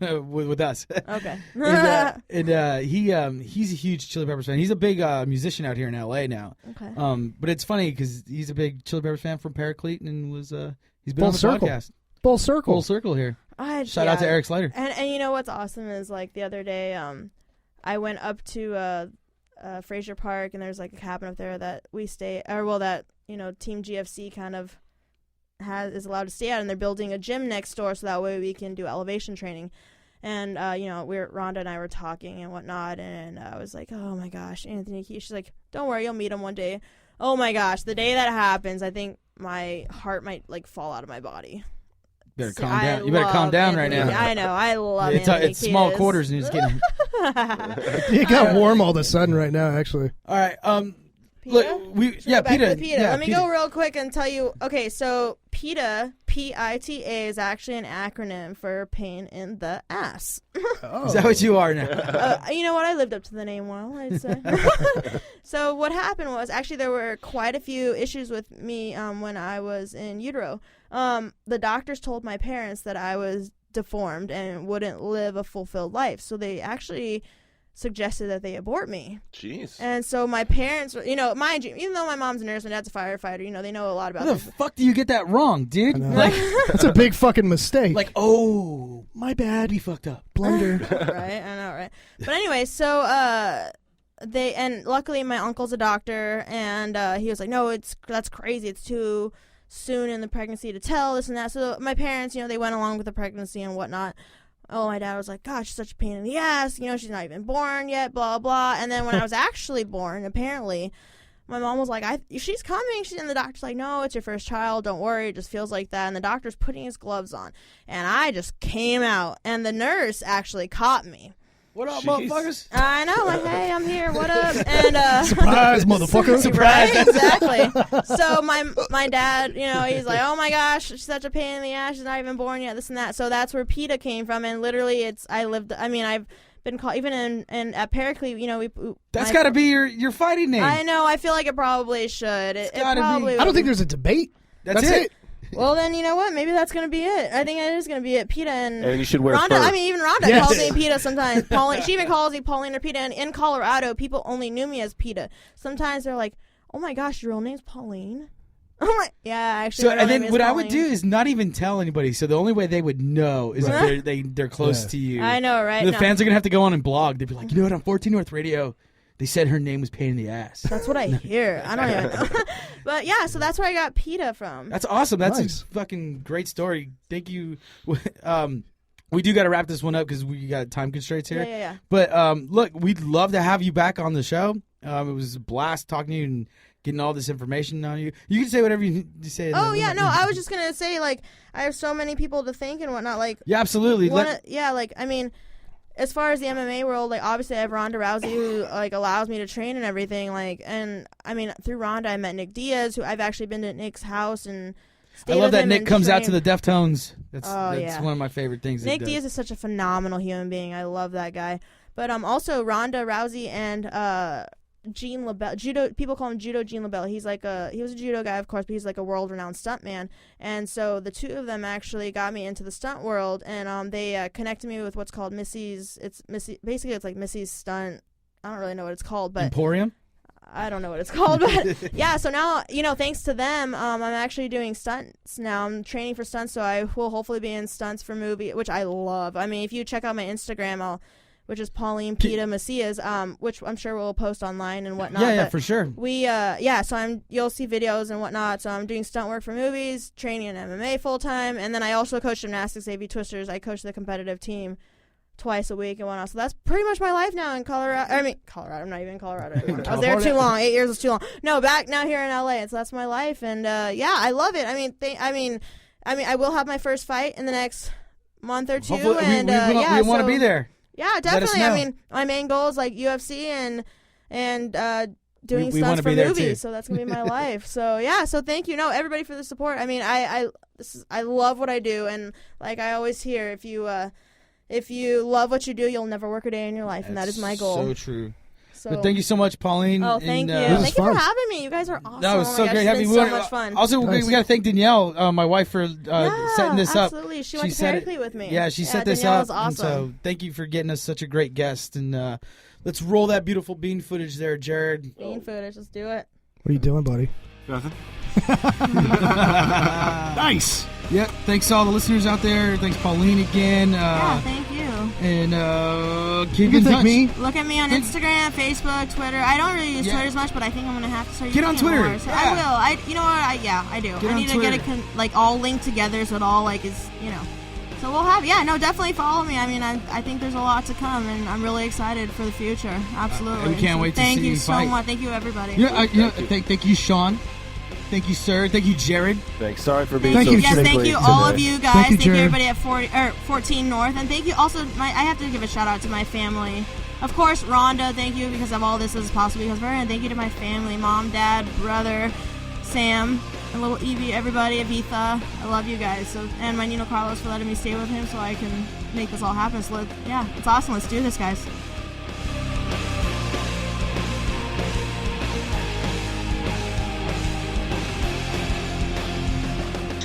with us. Okay. He's a huge Chili Peppers fan. He's a big musician out here in LA now. Okay. But it's funny because he's a big Chili Peppers fan from Paraclete and was he's been Full on the circle. podcast. Full circle. Full circle here. Shout out to Yeah. Eric Slater. And you know what's awesome is like the other day, I went up to Fraser Park, and there's like a cabin up there that we stay, or well, that you know Team GFC kind of is allowed to stay out, and they're building a gym next door so that way we can do elevation training. And Rhonda and I were talking and whatnot, and I was like, oh my gosh, Anthony Keith. She's like, don't worry, you'll meet him one day. Oh my gosh, the day that happens, I think my heart might fall out of my body. Better calm down. You better calm down right now. I know. I love it. It's small quarters, and he's getting. It got warm all of a sudden right now, actually. All right. Pita? Look, Pita. Yeah, Let me go real quick and tell you. Okay, so Pita, P-I-T-A, is actually an acronym for pain in the ass. Is that what you are now? You know what? I lived up to the name well, I'd say. So what happened was, actually, there were quite a few issues with me when I was in utero. The doctors told my parents that I was deformed and wouldn't live a fulfilled life. So they actually suggested that they abort me. Jeez. And so my parents, mind you, even though my mom's a nurse, my dad's a firefighter, they know a lot about How the fuck do you get that wrong, dude? That's a big fucking mistake. Like, oh, my bad. we fucked up. Blunder. Right? I know, right? But anyway, so and luckily my uncle's a doctor, and he was like, no, that's crazy. It's too soon in the pregnancy to tell, this and that. So my parents, they went along with the pregnancy and whatnot. Oh, my dad was like, gosh, she's such a pain in the ass. She's not even born yet, blah, blah. And then when I was actually born, apparently, my mom was like, she's coming. And the doctor's like, no, it's your first child. Don't worry. It just feels like that. And the doctor's putting his gloves on. And I just came out. And the nurse actually caught me. What up, motherfuckers? I know, like, hey, I'm here. What up? And surprise, motherfucker! Surprise! Right? Exactly. So my dad, he's like, oh my gosh, she's such a pain in the ass. She's not even born yet. This and that. So that's where Pita came from. And literally, I've been called even in at Pericles. That's got to be your fighting name. I know. I feel like it probably should. It probably. I don't think there's a debate. That's it. Well, then, you know what? Maybe that's going to be it. I think it is going to be it. Pita and you should wear Ronda. fur. I mean, even Ronda calls me Pita sometimes. Pauline, she even calls me Pauline or Pita. And in Colorado, people only knew me as Pita. Sometimes they're like, oh my gosh, your real name's Pauline? Oh my, yeah, actually. So, and then what I would do is not even tell anybody. So the only way they would know is if they're close to you. I know, right? And the fans are going to have to go on and blog. They'd be like, on 14 North Radio, they said her name was pain in the ass. That's what I hear. I don't even know. But yeah, so that's where I got Pita from. That's awesome. That's nice. a fucking great story. Thank you. We do got to wrap this one up because we got time constraints here. Yeah. But look, we'd love to have you back on the show. It was a blast talking to you and getting all this information on you. You can say whatever you say. Oh, yeah. No, I was just going to say, like, I have so many people to thank and whatnot. Like, yeah, absolutely. As far as the MMA world, like, obviously I have Ronda Rousey who, like, allows me to train and everything, like, and, I mean, through Ronda I met Nick Diaz, who I've actually been to Nick's house and stayed with him. I love that Nick comes out trained. to the Deftones. That's yeah. one of my favorite things. Nick Diaz is such a phenomenal human being. I love that guy. But also Ronda Rousey and Gene LaBelle, judo. People call him Judo Gene LaBelle. He was a judo guy, of course, but he's like a world-renowned stuntman. And so the two of them actually got me into the stunt world, and they connected me with what's called Missy's. Basically, it's like Missy's stunt. I don't really know what it's called, but Emporium. I don't know what it's called, but yeah. So now, thanks to them, I'm actually doing stunts now. I'm training for stunts, so I will hopefully be in stunts for movie, which I love. I mean, if you check out my Instagram, which is Pauline Pita Macias, which I'm sure we'll post online and whatnot. Yeah, for sure. So you'll see videos and whatnot. So I'm doing stunt work for movies, training in MMA full time, and then I also coach gymnastics, AV Twisters. I coach the competitive team twice a week and whatnot. So that's pretty much my life now in Colorado. Colorado. I'm not even in Colorado anymore. I was there too long. 8 years was too long. No, back now here in LA. And so that's my life, and I love it. I mean, I will have my first fight in the next month or two, hopefully, and we want to be there. Yeah, definitely. I mean, my main goal is like UFC and doing stunts for movies. So that's gonna be my life. So yeah. So thank you, everybody for the support. I mean, I love what I do, and like I always hear, if you love what you do, you'll never work a day in your life, and that is my goal. So true. So, but thank you so much, Pauline. Oh, thank you. Thank you for having me. You guys are awesome. That was so great having you. So much fun. Also, we got to thank Danielle, my wife, for setting this up. Absolutely. She went to Pericles with me. Yeah, she set this Danielle up. Is awesome. And so thank you for getting us such a great guest. And let's roll that beautiful bean footage there, Jared. Bean footage. Let's do it. What are you doing, buddy? Nothing. Nice. Yep. Thanks to all the listeners out there. Thanks, Pauline, again. Yeah, thank you. And keep You in can thank touch. me. Look at me on Instagram, Facebook, Twitter. I don't really use Twitter as much, but I think I'm gonna have to start Get using on it Twitter. more. So Yeah. I will. You know what? I do. Get I on need to get Twitter. it like all linked together so it all like is So we'll have definitely follow me. I mean, I think there's a lot to come, and I'm really excited for the future. Absolutely. we can't wait to thank see you you so fight. much. Thank you everybody. Thank you, Sean. Thank you, sir. Thank you, Jared. Thanks. Sorry for being Thank so you, Yes, thank sickly you all of today. you guys. Thank you, Thank you Jared. everybody at 14 North, and thank you also. I have to give a shout out to my family. Of course, Rhonda. Thank you because of all this is possible because of her, and thank you to my family, mom, dad, brother, Sam, and little Evie, everybody, Evitha. I love you guys. So, and my Nino Carlos for letting me stay with him so I can make this all happen. So it's awesome. Let's do this, guys.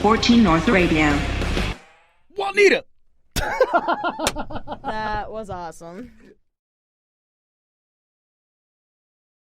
Fourteen North Radio. Juanita. That was awesome.